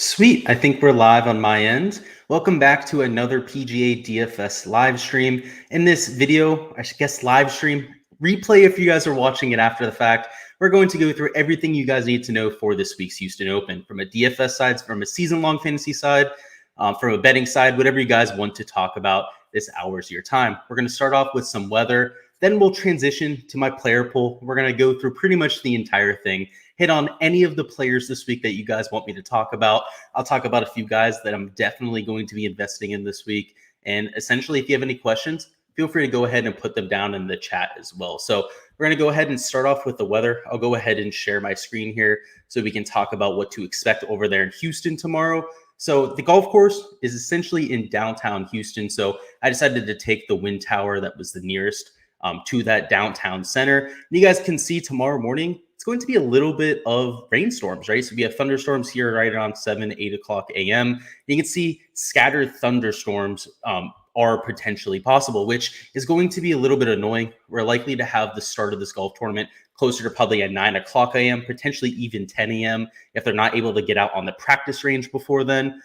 Sweet. I think we're live on my end. Welcome back to another PGA DFS live stream. In this video, I guess live stream replay if you guys are watching it after the fact, we're going to go through everything you guys need to know for this week's Houston Open from a DFS side, from a season-long fantasy side, from a betting side, whatever you guys want to talk about. This hour's your time. We're going to start off with some weather. Then we'll transition to my player pool. We're going to go through pretty much the entire thing, hit on any of the players this week that you guys want me to talk about. I'll talk about a few guys that I'm definitely going to be investing in this week. And essentially, if you have any questions, feel free to go ahead and put them down in the chat as well. So we're going to go ahead and start off with the weather. I'll go ahead and share my screen here so we can talk about what to expect over there in Houston tomorrow. So the golf course is essentially in downtown Houston. So I decided to take the wind tower that was the nearest to that downtown center. And you guys can see tomorrow morning, it's going to be a little bit of rainstorms, right? So we have thunderstorms here right around 8 o'clock a.m. You can see scattered thunderstorms are potentially possible, which is going to be a little bit annoying. We're likely to have the start of this golf tournament closer to probably at 9 o'clock a.m., potentially even 10 a.m. if they're not able to get out on the practice range before then.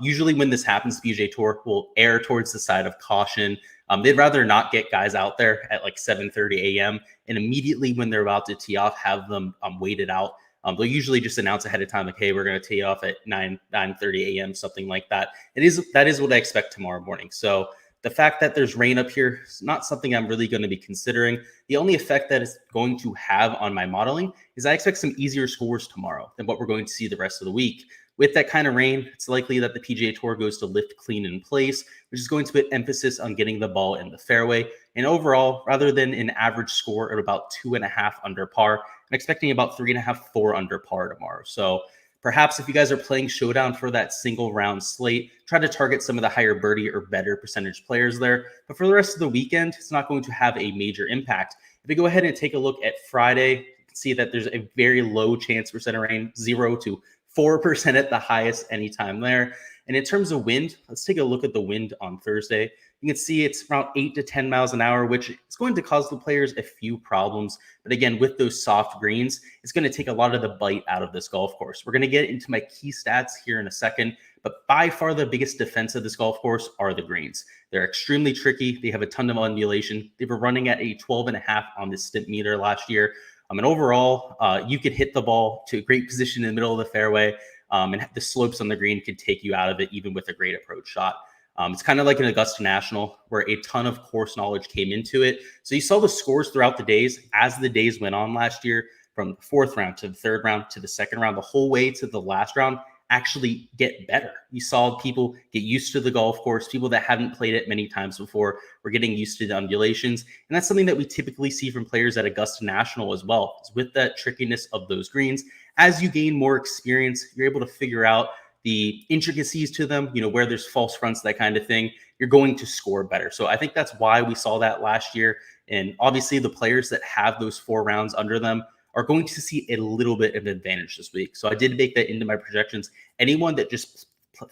Usually when this happens, the PGA Tour will err towards the side of caution. They'd rather not get guys out there at like 7:30 a.m. and immediately when they're about to tee off, have them waited out. They'll usually just announce ahead of time, like, hey, we're going to tee off at 9:30 a.m., something like that. That is what I expect tomorrow morning. So the fact that there's rain up here is not something I'm really going to be considering. The only effect that it's going to have on my modeling is I expect some easier scores tomorrow than what we're going to see the rest of the week. With that kind of rain, it's likely that the PGA Tour goes to lift clean in place, which is going to put emphasis on getting the ball in the fairway. And overall, rather than an average score of about 2.5 under par, I'm expecting about 3.5, 4 under par tomorrow. So perhaps if you guys are playing Showdown for that single round slate, try to target some of the higher birdie or better percentage players there. But for the rest of the weekend, it's not going to have a major impact. If we go ahead and take a look at Friday, you can see that there's a very low chance % of rain, 0 to 4% at the highest anytime there. And in terms of wind, let's take a look at the wind on Thursday. You can see it's around 8 to 10 miles an hour, which is going to cause the players a few problems. But again, with those soft greens, it's going to take a lot of the bite out of this golf course. We're going to get into my key stats here in a second, but by far the biggest defense of this golf course are the greens. They're extremely tricky. They have a ton of undulation. They were running at a 12.5 on the stimp meter last year. And overall, you could hit the ball to a great position in the middle of the fairway, and the slopes on the green could take you out of it, even with a great approach shot. It's kind of like an Augusta National where a ton of course knowledge came into it. So you saw the scores throughout the days as the days went on last year, from the 4th round to the 3rd round to the 2nd round, the whole way to the last round, actually get better. You saw people get used to the golf course. People that hadn't played it many times before were getting used to the undulations. And that's something that we typically see from players at Augusta National as well. It's with that trickiness of those greens. As you gain more experience, you're able to figure out the intricacies to them, where there's false fronts, that kind of thing. You're going to score better. So I think that's why we saw that last year. And obviously the players that have those 4 rounds under them are going to see a little bit of advantage this week. So I did make that into my projections. Anyone that just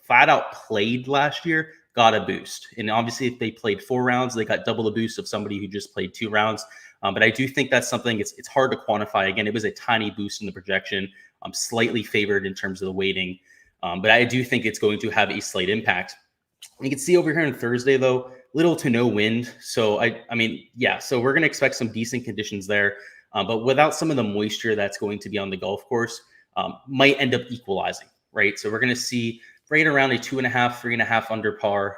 flat out played last year got a boost. And obviously if they played 4 rounds, they got double the boost of somebody who just played 2 rounds. But I do think that's something it's hard to quantify. Again, it was a tiny boost in the projection. I'm slightly favored in terms of the weighting. But I do think it's going to have a slight impact. You can see over here on Thursday, though, little to no wind. So so we're going to expect some decent conditions there. But without some of the moisture that's going to be on the golf course, might end up equalizing, right? So we're going to see right around a 2.5, 3.5 under par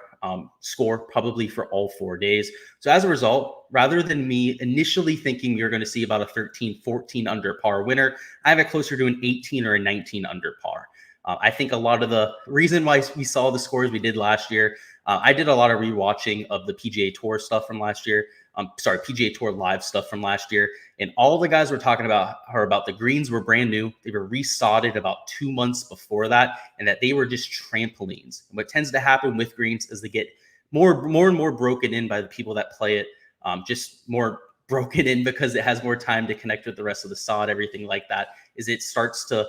score probably for all 4 days. So as a result, rather than me initially thinking you're going to see about a 13, 14 under par winner, I have it closer to an 18 or a 19 under par. I think a lot of the reason why we saw the scores we did last year, I did a lot of rewatching of the PGA Tour stuff from last year. PGA Tour live stuff from last year. And all the guys we're talking about are about the greens were brand new. They were resodded about 2 months before that, and that they were just trampolines. And what tends to happen with greens is they get more and more broken in by the people that play it, just more broken in because it has more time to connect with the rest of the sod, everything like that, is it starts to,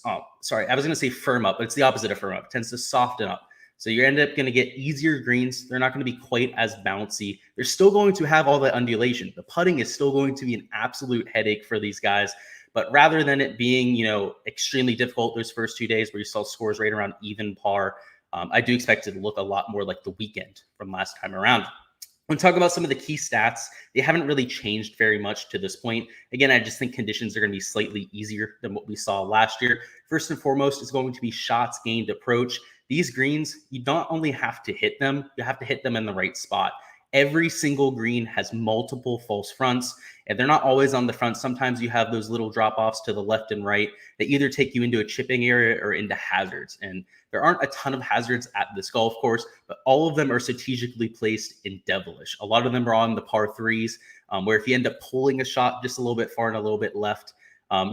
I was going to say firm up, but it's the opposite of firm up. It tends to soften up. So you end up going to get easier greens. They're not going to be quite as bouncy. They're still going to have all that undulation. The putting is still going to be an absolute headache for these guys. But rather than it being, extremely difficult those first 2 days where you saw scores right around even par, I do expect it to look a lot more like the weekend from last time around. When talking about some of the key stats, they haven't really changed very much to this point. Again, I just think conditions are going to be slightly easier than what we saw last year. First and foremost is going to be shots gained approach. These greens, you don't only have to hit them, you have to hit them in the right spot. Every single green has multiple false fronts, and they're not always on the front. Sometimes you have those little drop-offs to the left and right that either take you into a chipping area or into hazards. And there aren't a ton of hazards at this golf course, but all of them are strategically placed in devilish. A lot of them are on the par threes, where if you end up pulling a shot just a little bit far and a little bit left,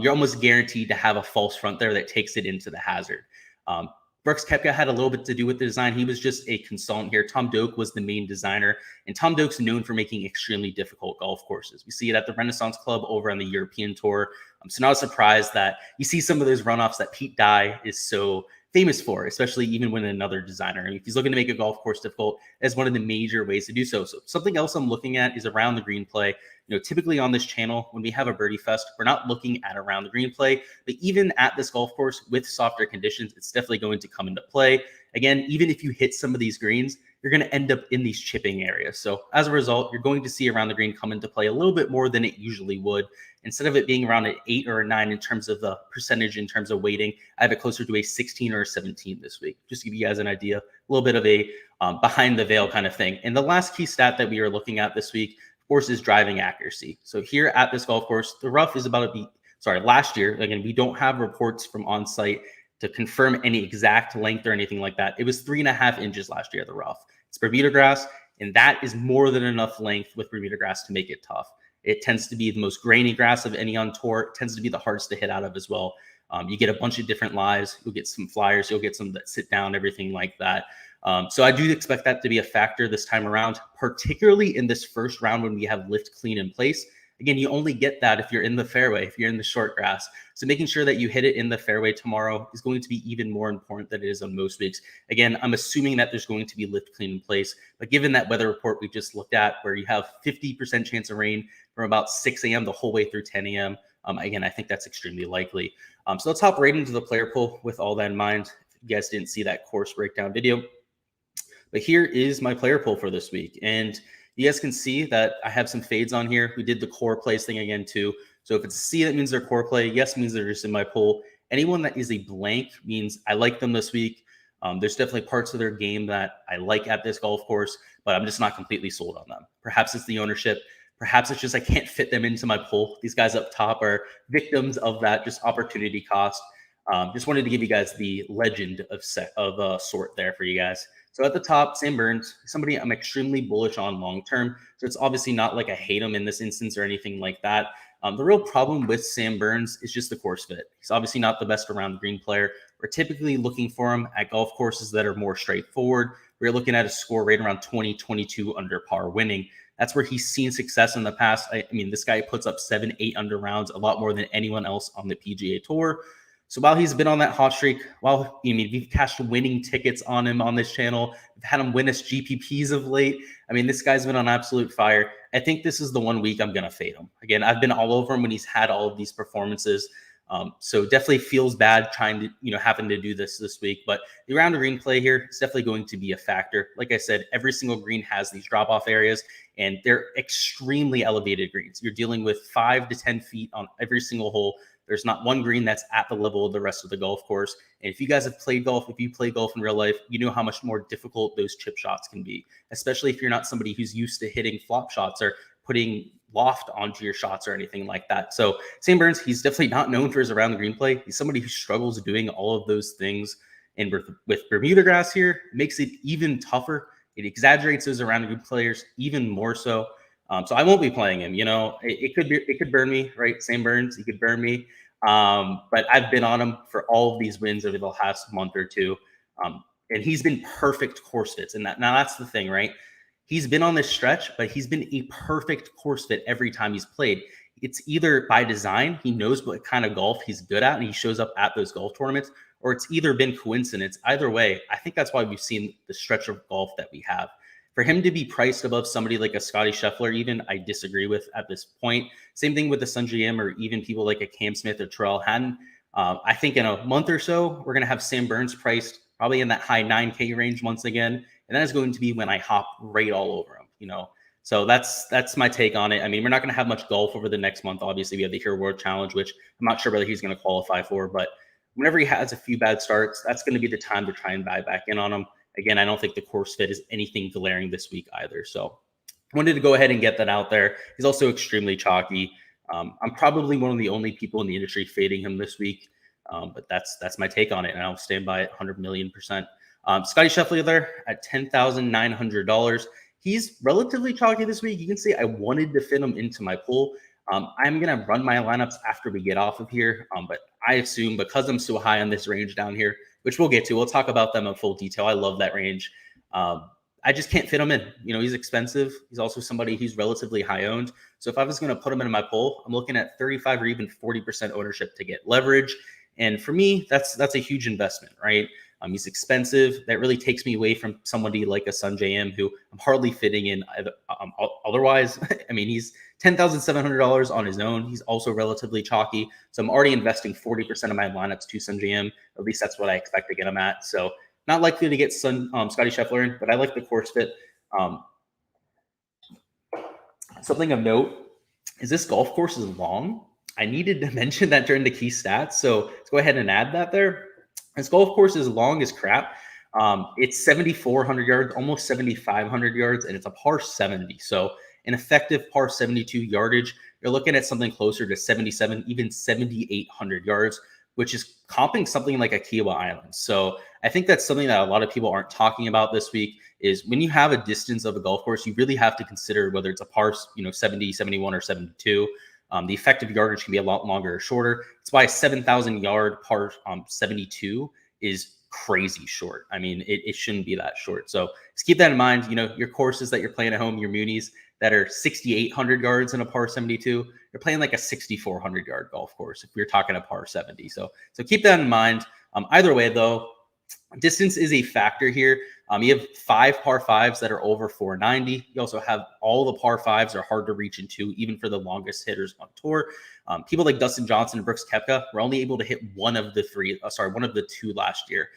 you're almost guaranteed to have a false front there that takes it into the hazard. Brooks Koepka had a little bit to do with the design. He was just a consultant here. Tom Doak was the main designer, and Tom Doak's known for making extremely difficult golf courses. We see it at the Renaissance Club over on the European Tour. So not a surprise that you see some of those runoffs that Pete Dye is so famous for, especially even when another designer. I mean, if he's looking to make a golf course difficult, that's one of the major ways to do so. So something else I'm looking at is around the green play. Typically on this channel, when we have a birdie fest, we're not looking at around the green play, but even at this golf course with softer conditions, it's definitely going to come into play. Again, even if you hit some of these greens, you're going to end up in these chipping areas. So as a result, you're going to see around the green come into play a little bit more than it usually would. Instead of it being around an 8 or a 9 in terms of the percentage, in terms of weighting, I have it closer to a 16 or a 17 this week. Just to give you guys an idea, a little bit of a behind the veil kind of thing. And the last key stat that we are looking at this week, of course, is driving accuracy. So here at this golf course, the rough is about to be, last year, again, we don't have reports from on site to confirm any exact length or anything like that. It was 3.5 inches last year, the rough. It's Bermuda grass, and that is more than enough length with Bermuda grass to make it tough. It tends to be the most grainy grass of any on tour. It tends to be the hardest to hit out of as well. You get a bunch of different lies. You'll get some flyers. You'll get some that sit down, everything like that. So I do expect that to be a factor this time around, particularly in this first round when we have lift clean in place. Again, you only get that if you're in the fairway, if you're in the short grass. So making sure that you hit it in the fairway tomorrow is going to be even more important than it is on most weeks. Again, I'm assuming that there's going to be lift clean in place, but given that weather report we just looked at where you have 50% chance of rain from about 6 a.m. the whole way through 10 a.m., again, I think that's extremely likely. So let's hop right into the player pool with all that in mind. If you guys didn't see that course breakdown video, but here is my player pool for this week. And you guys can see that I have some fades on here. We did the core plays thing again too. So if it's a C, that means they're core play. Yes means they're just in my pool. Anyone that is a blank means I like them this week. There's definitely parts of their game that I like at this golf course, but I'm just not completely sold on them. Perhaps it's the ownership. Perhaps it's just I can't fit them into my pool. These guys up top are victims of that just opportunity cost. Just wanted to give you guys the legend of sort there for you guys. So at the top, Sam Burns, somebody I'm extremely bullish on long-term. So it's obviously not like I hate him in this instance or anything like that. The real problem with Sam Burns is just the course fit. He's obviously not the best around the green player. We're typically looking for him at golf courses that are more straightforward. We're looking at a score right around 20, 22 under par winning. That's where he's seen success in the past. I mean, this guy puts up 7, 8 under rounds, a lot more than anyone else on the PGA Tour. So while he's been on that hot streak, we've cashed winning tickets on him on this channel. We've had him win us GPPs of late. I mean, this guy's been on absolute fire. I think this is the one week I'm going to fade him. Again, I've been all over him when he's had all of these performances. So definitely feels bad trying to, having to do this week. But the round of green play here is definitely going to be a factor. Like I said, every single green has these drop-off areas, and they're extremely elevated greens. You're dealing with 5 to 10 feet on every single hole. There's not one green that's at the level of the rest of the golf course. And if you guys have played golf, if you play golf in real life, you know how much more difficult those chip shots can be, especially if you're not somebody who's used to hitting flop shots or putting loft onto your shots or anything like that. So Sam Burns, he's definitely not known for his around the green play. He's somebody who struggles doing all of those things. And with Bermuda grass here, it makes it even tougher. It exaggerates those around the green players even more so. So I won't be playing him. It could burn me, right? Sam Burns, he could burn me. But I've been on him for all of these wins over the last month or two. And he's been perfect course fits. And that's the thing, right? He's been on this stretch, but he's been a perfect course fit every time he's played. It's either by design, he knows what kind of golf he's good at, and he shows up at those golf tournaments, or it's either been coincidence. Either way, I think that's why we've seen the stretch of golf that we have. For him to be priced above somebody like a Scotty Scheffler, even, I disagree with at this point. Same thing with the Sungjae Im or even people like a Cam Smith or Terrell Hatton. I think in a month or so, we're going to have Sam Burns priced probably in that high 9K range once again. And that is going to be when I hop right all over him, you know. So that's my take on it. I mean, we're not going to have much golf over the next month. Obviously, we have the Hero World Challenge, which I'm not sure whether he's going to qualify for. But whenever he has a few bad starts, that's going to be the time to try and buy back in on him. Again, I don't think the course fit is anything glaring this week either. So I wanted to go ahead and get that out there. He's also extremely chalky. I'm probably one of the only people in the industry fading him this week. But that's my take on it, and I'll stand by it 100 million%. Scotty Scheffler there at $10,900. He's relatively chalky this week. You can see I wanted to fit him into my pool. I'm going to run my lineups after we get off of here, but I assume because I'm so high on this range down here, which we'll get to, we'll talk about them in full detail. I love that range. I just can't fit him in. You know, he's expensive. He's also somebody who's relatively high owned. So if I was going to put him in my pool, I'm looking at 35 or even 40% ownership to get leverage. And for me, that's a huge investment, right? He's expensive. That really takes me away from somebody like a Sungjae Im, who I'm hardly fitting in otherwise. I mean, he's $10,700 on his own. He's also relatively chalky. So I'm already investing 40% of my lineups to Sungjae Im. At least that's what I expect to get him at. So not likely to get Scotty Scheffler in, but I like the course fit. Something of note is this golf course is long. I needed to mention that during the key stats. So let's go ahead and add that there. This golf course is long as crap. It's 7,400 yards, almost 7,500 yards, and it's a par 70. So an effective par 72 yardage, you're looking at something closer to 77, even 7,800 yards, which is comping something like a Kiowa Island. So I think that's something that a lot of people aren't talking about this week is when you have a distance of a golf course, you really have to consider whether it's a par, 70, 71, or 72. The effective yardage can be a lot longer or shorter. That's why a 7,000 yard par 72 is crazy short. I mean, it shouldn't be that short. So just keep that in mind. You know, your courses that you're playing at home, your Munis that are 6,800 yards in a par 72, you're playing like a 6,400 yard golf course if you're talking a par 70. So keep that in mind. Either way, though, distance is a factor here. You have 5 par 5s that are over 490. You also have all the par 5s are hard to reach into, even for the longest hitters on tour. People like Dustin Johnson and Brooks Koepka were only able to hit one of the 2 last year.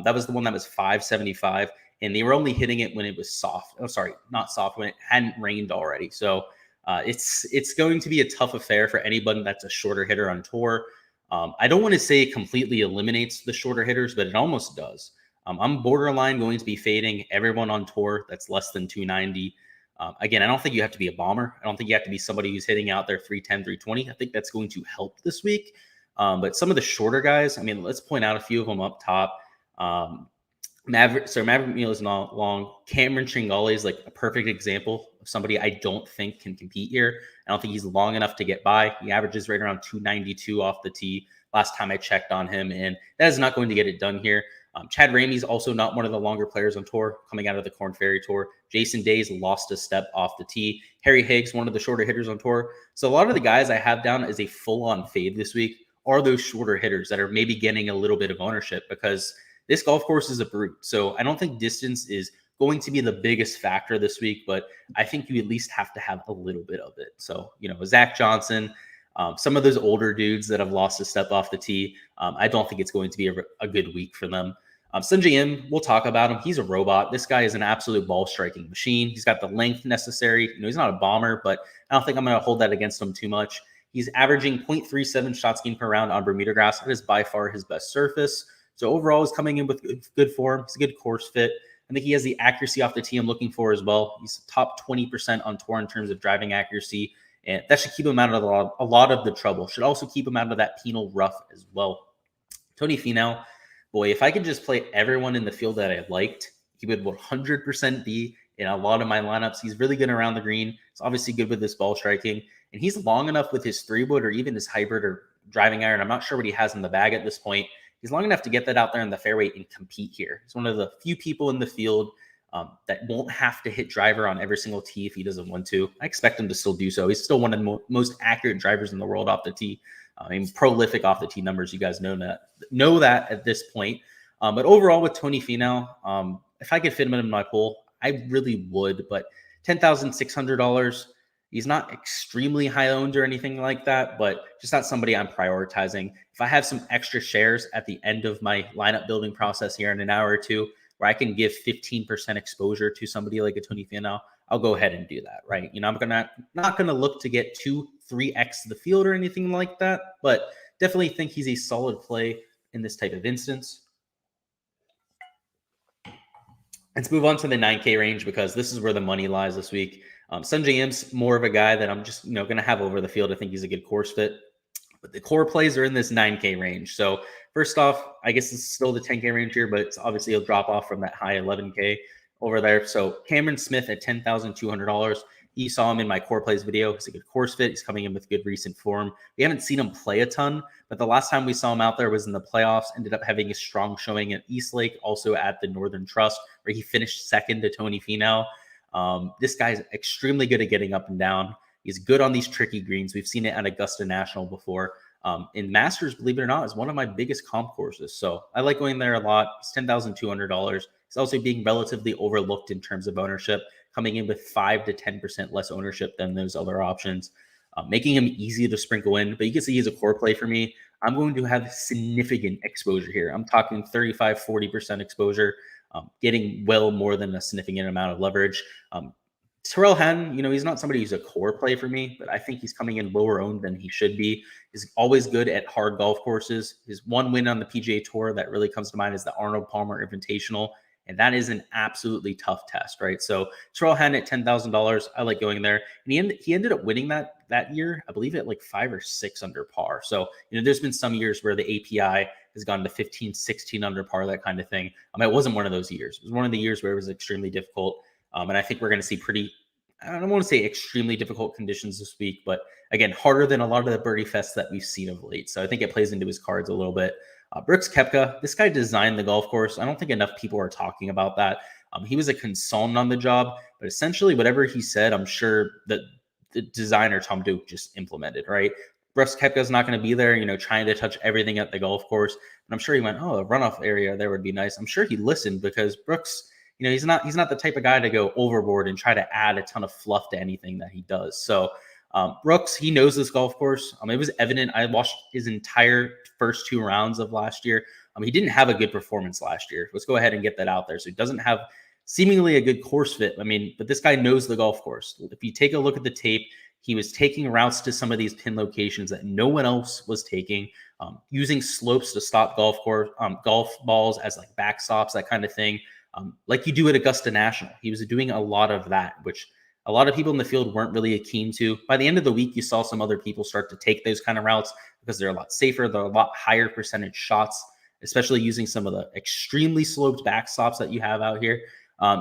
That was the one that was 575, and they were only hitting it when it was soft. Oh, sorry, not soft, when it hadn't rained already. So it's going to be a tough affair for anybody that's a shorter hitter on tour. I don't want to say it completely eliminates the shorter hitters, but it almost does. I'm borderline going to be fading everyone on tour that's less than 290. Again, I don't think you have to be a bomber. I don't think you have to be somebody who's hitting out there 310, 320. I think that's going to help this week. But some of the shorter guys, I mean, let's point out a few of them up top. Maverick Mueller is not long. Cameron Trangoli is like a perfect example of somebody I don't think can compete here. I don't think he's long enough to get by. He averages right around 292 off the tee last time I checked on him, and that is not going to get it done here. Chad Raimi is also not one of the longer players on tour coming out of the Korn Ferry Tour. Jason Day's lost a step off the tee. Harry Higgs, one of the shorter hitters on tour. So a lot of the guys I have down as a full-on fade this week are those shorter hitters that are maybe getting a little bit of ownership because this golf course is a brute. So I don't think distance is going to be the biggest factor this week, but I think you at least have to have a little bit of it. So, Zach Johnson, some of those older dudes that have lost a step off the tee, I don't think it's going to be a good week for them. Sungjae Im, we'll talk about him. He's a robot. This guy is an absolute ball striking machine. He's got the length necessary. He's not a bomber, but I don't think I'm going to hold that against him too much. He's averaging 0.37 shots gained per round on Bermuda grass. That is by far his best surface. So overall, he's coming in with good form. It's a good course fit. I think he has the accuracy off the tee I'm looking for as well. He's top 20% on tour in terms of driving accuracy, and that should keep him out of a lot of the trouble. Should also keep him out of that penal rough as well. Tony Finau, boy, if I could just play everyone in the field that I liked, he would 100% be in a lot of my lineups. He's really good around the green. He's obviously good with his ball striking, and he's long enough with his 3-wood or even his hybrid or driving iron. I'm not sure what he has in the bag at this point. He's long enough to get that out there in the fairway and compete here. He's one of the few people in the field that won't have to hit driver on every single tee if he doesn't want to. I expect him to still do so. He's still one of the most accurate drivers in the world off the tee. Prolific off the tee numbers. You guys know that at this point. But overall with Tony Finau, if I could fit him in my pool, I really would, but $10,600. He's not extremely high owned or anything like that, but just not somebody I'm prioritizing. If I have some extra shares at the end of my lineup building process here in an hour or two, where I can give 15% exposure to somebody like a Tony Finau, I'll go ahead and do that, right? You know, I'm not gonna look to get 2-3x the field or anything like that, but definitely think he's a solid play in this type of instance. Let's move on to the 9K range because this is where the money lies this week. Sungjae Im's more of a guy that I'm just going to have over the field. I think he's a good course fit, but the core plays are in this 9K range. So first off, I guess it's still the 10K range here, but it's obviously a drop off from that high 11K over there. So Cameron Smith at $10,200. You saw him in my core plays video. He's a good course fit. He's coming in with good recent form. We haven't seen him play a ton, but the last time we saw him out there was in the playoffs. Ended up having a strong showing at Eastlake, also at the Northern Trust, where he finished second to Tony Finau. This guy's extremely good at getting up and down. He's good on these tricky greens. We've seen it at Augusta National before. In Masters, believe it or not, is one of my biggest comp courses. So I like going there a lot. It's $10,200. He's also being relatively overlooked in terms of ownership, coming in with 5 to 10% less ownership than those other options, making him easy to sprinkle in. But you can see he's a core play for me. I'm going to have significant exposure here. I'm talking 35, 40% exposure, getting well more than a significant amount of leverage. Terrell Hatton, he's not somebody who's a core play for me, but I think he's coming in lower owned than he should be. He's always good at hard golf courses. His one win on the PGA Tour that really comes to mind is the Arnold Palmer Invitational. And that is an absolutely tough test, right? So Terrell Hatton at $10,000, I like going there. And he ended up winning that year, I believe, at like 5 or 6 under par. So, there's been some years where the API has gone to 15, 16 under par, that kind of thing. It wasn't one of those years. It was one of the years where it was extremely difficult. And I think we're going to see I don't want to say extremely difficult conditions this week, but again, harder than a lot of the birdie fests that we've seen of late. So I think it plays into his cards a little bit. Brooks Koepka, this guy designed the golf course. I don't think enough people are talking about that. He was a consultant on the job, but essentially whatever he said, I'm sure that the designer, Tom Duke, just implemented, right? Brooks Koepka is not going to be there, trying to touch everything at the golf course. And I'm sure he went, a runoff area there would be nice. I'm sure he listened because Brooks, he's not the type of guy to go overboard and try to add a ton of fluff to anything that he does. So Brooks, he knows this golf course. It was evident. I watched his entire first 2 rounds of last year. He didn't have a good performance last year. Let's go ahead and get that out there. So he doesn't have seemingly a good course fit. But this guy knows the golf course. If you take a look at the tape, he was taking routes to some of these pin locations that no one else was taking, using slopes to stop golf balls as like backstops, that kind of thing. Like you do at Augusta National. He was doing a lot of that, which a lot of people in the field weren't really keen to. By the end of the week, you saw some other people start to take those kind of routes because they're a lot safer. They're a lot higher percentage shots, especially using some of the extremely sloped backstops that you have out here.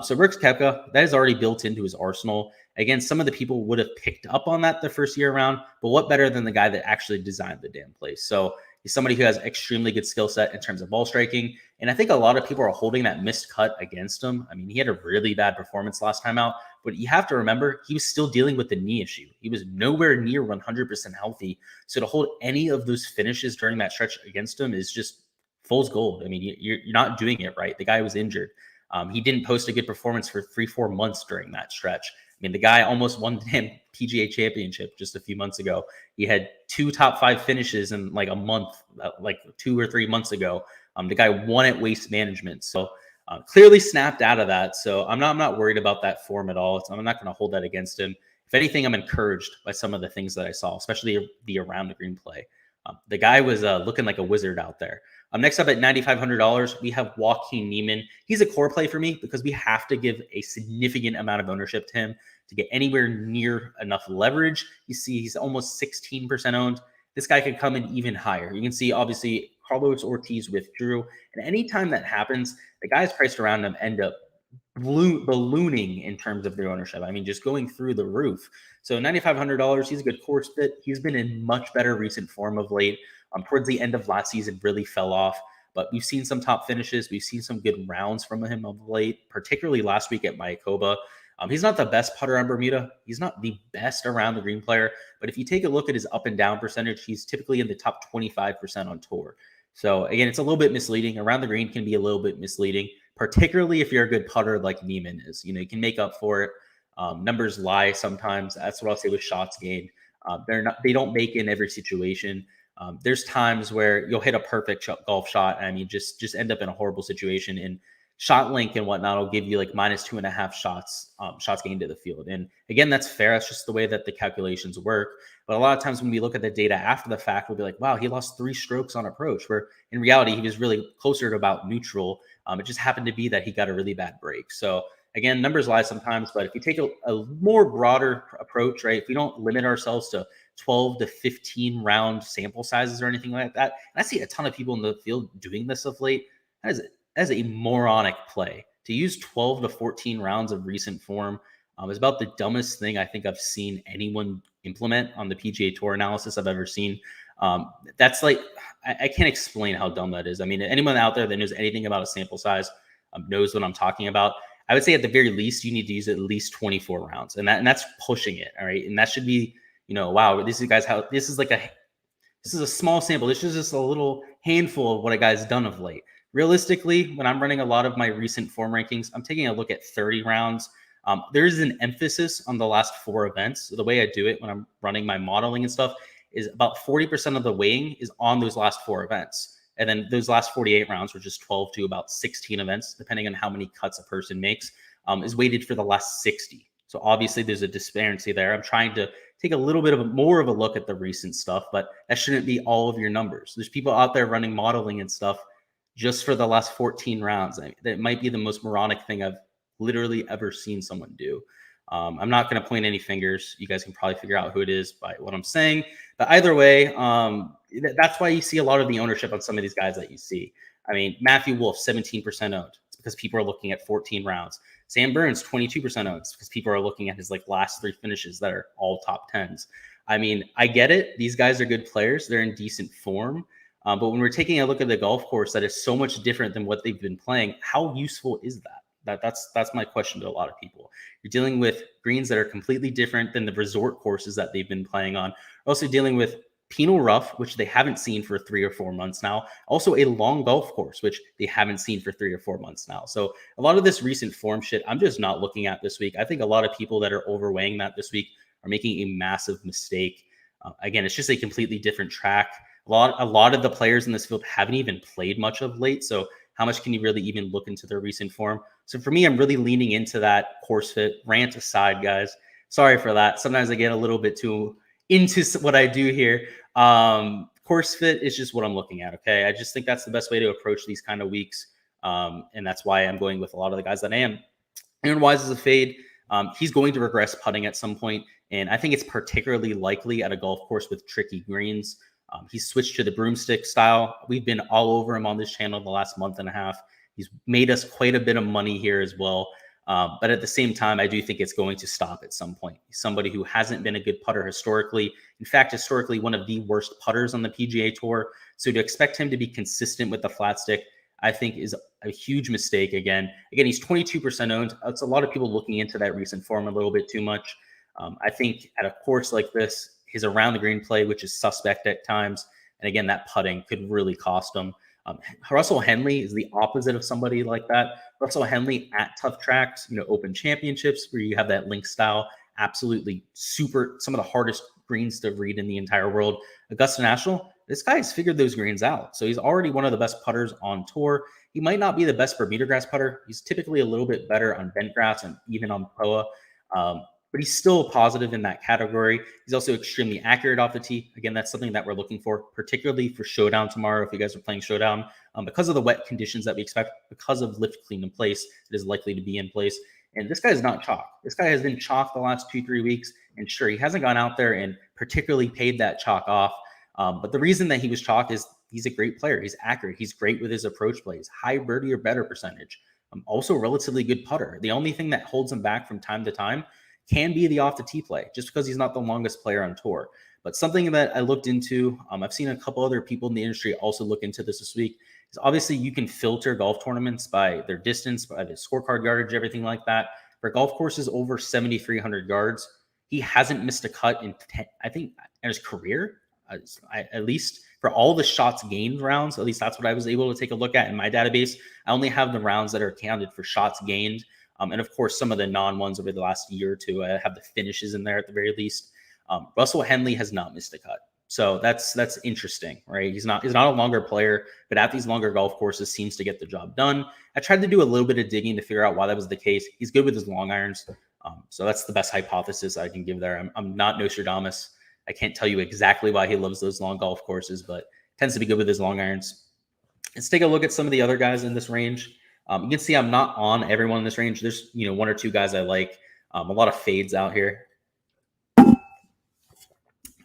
So Brooks Koepka, that is already built into his arsenal. Again, some of the people would have picked up on that the first year around, but what better than the guy that actually designed the damn place? So he's somebody who has extremely good skill set in terms of ball striking. And I think a lot of people are holding that missed cut against him. He had a really bad performance last time out, but you have to remember he was still dealing with the knee issue. He was nowhere near 100% healthy. So to hold any of those finishes during that stretch against him is just fool's gold. You're not doing it right. The guy was injured. He didn't post a good performance for 3-4 months during that stretch. The guy almost won the damn PGA championship just a few months ago. He had 2 top 5 finishes in like a month, like 2 or 3 months ago. The guy won at Waste Management. So clearly snapped out of that. So I'm not worried about that form at all. I'm not going to hold that against him. If anything, I'm encouraged by some of the things that I saw, especially the around the green play. The guy was looking like a wizard out there. Next up at $9,500, we have Joaquin Neiman. He's a core play for me because we have to give a significant amount of ownership to him to get anywhere near enough leverage. You see he's almost 16% owned. This guy could come in even higher. You can see, obviously, Carlos Ortiz withdrew. And anytime that happens, the guys priced around him end up ballooning in terms of their ownership. Just going through the roof. So $9,500, he's a good course fit. He's been in much better recent form of late. Towards the end of last season, really fell off. But we've seen some top finishes. We've seen some good rounds from him of late, particularly last week at Mayakoba. He's not the best putter on Bermuda. He's not the best around the green player. But if you take a look at his up and down percentage, he's typically in the top 25% on tour. So again, it's a little bit misleading. Around the green can be a little bit misleading. particularly if you're a good putter like Neiman is. You can make up for it. Numbers lie sometimes. That's what I'll say with shots gained. They don't make in every situation. There's times where you'll hit a perfect golf shot, and just end up in a horrible situation. And shot link and whatnot will give you like -2.5 shots gained to the field. And again, that's fair. That's just the way that the calculations work. But a lot of times when we look at the data after the fact, we'll be like, wow, he lost 3 strokes on approach, where in reality, he was really closer to about neutral. It just happened to be that he got a really bad break. So again, numbers lie sometimes, but if you take a more broader approach, right, if we don't limit ourselves to 12 to 15 round sample sizes or anything like that, and I see a ton of people in the field doing this of late, that is a moronic play. To use 12 to 14 rounds of recent form is about the dumbest thing I think I've seen anyone implement on the PGA Tour analysis I've ever seen. That's like, I can't explain how dumb that is. I mean, anyone out there that knows anything about a sample size knows what I'm talking about. I would say at the very least, you need to use at least 24 rounds, and that's pushing it. All right. And that should be, wow, this is a small sample. This is just a little handful of what a guy's done of late. Realistically, when I'm running a lot of my recent form rankings, I'm taking a look at 30 rounds. There is an emphasis on the last 4 events. So the way I do it when I'm running my modeling and stuff is about 40% of the weighing is on those last 4 events. And then those last 48 rounds, which is 12 to about 16 events, depending on how many cuts a person makes, is weighted for the last 60. So obviously there's a disparity there. I'm trying to take a little bit more of a look at the recent stuff, but that shouldn't be all of your numbers. There's people out there running modeling and stuff just for the last 14 rounds. That might be the most moronic thing I've literally ever seen someone do. I'm not going to point any fingers. You guys can probably figure out who it is by what I'm saying. But either way, that's why you see a lot of the ownership on some of these guys that you see. I mean, Matthew Wolff, 17% owned. It's because people are looking at 14 rounds. Sam Burns, 22% owned. It's because people are looking at his last 3 finishes that are all top 10s. I mean, I get it. These guys are good players. They're in decent form. But when we're taking a look at the golf course that is so much different than what they've been playing, how useful is that? That's my question to a lot of people. You're dealing with greens that are completely different than the resort courses that they've been playing on. You're also dealing with penal rough, which they haven't seen for 3 or 4 months now. Also a long golf course, which they haven't seen for 3 or 4 months now. So a lot of this recent form shit, I'm just not looking at this week. I think a lot of people that are overweighing that this week are making a massive mistake. Again, it's just a completely different track. A lot of the players in this field haven't even played much of late. So how much can you really even look into their recent form? So for me, I'm really leaning into that course fit. Rant aside, guys. Sorry for that. Sometimes I get a little bit too into what I do here. Course fit is just what I'm looking at. Okay. I just think that's the best way to approach these kind of weeks. And that's why I'm going with a lot of the guys that I am. Aaron Wise is a fade. He's going to regress putting at some point, and I think it's particularly likely at a golf course with tricky greens. He's switched to the broomstick style. We've been all over him on this channel the last month and a half. He's made us quite a bit of money here as well. But at the same time, I do think it's going to stop at some point. He's somebody who hasn't been a good putter historically. In fact, historically, one of the worst putters on the PGA Tour. So to expect him to be consistent with the flat stick, I think is a huge mistake. Again, he's 22% owned. It's a lot of people looking into that recent form a little bit too much. I think at a course like this, his around the green play, which is suspect at times, and again, that putting could really cost him. Russell Henley is the opposite of somebody like that. Russell Henley at tough tracks, Open Championships where you have that link style, absolutely super, some of the hardest greens to read in the entire world. Augusta National, this guy has figured those greens out. So he's already one of the best putters on tour. He might not be the best Bermuda grass putter. He's typically a little bit better on bent grass and even on POA. But he's still positive in that category. He's also extremely accurate off the tee. Again, that's something that we're looking for, particularly for Showdown tomorrow. If you guys are playing Showdown, because of the wet conditions that we expect, because of lift clean in place, it is likely to be in place. And this guy is not chalk. This guy has been chalk the last 2-3 weeks. And sure, he hasn't gone out there and particularly paid that chalk off. But the reason that he was chalk is he's a great player. He's accurate. He's great with his approach plays, high birdie or better percentage. Also relatively good putter. The only thing that holds him back from time to time can be the off the tee play, just because he's not the longest player on tour. But something that I looked into, I've seen a couple other people in the industry also look into this week, is obviously you can filter golf tournaments by their distance, by the scorecard yardage, everything like that. For golf courses over 7,300 yards, he hasn't missed a cut in 10, I think, in his career, at least For all the shots gained rounds, at least that's what I was able to take a look at in my database. I only have the rounds that are counted for shots gained. And of course, some of the non-ones over the last year or two. I have the finishes in there at the very least. Russell Henley has not missed a cut. So that's interesting, right? He's not a longer player, but at these longer golf courses seems to get the job done. I tried to do a little bit of digging to figure out why that was the case. He's good with his long irons. So that's the best hypothesis I can give there. I'm not Nostradamus. I can't tell you exactly why he loves those long golf courses, but tends to be good with his long irons. Let's take a look at some of the other guys in this range. You can see I'm not on everyone in this range. There's one or two guys I like. A lot of fades out here.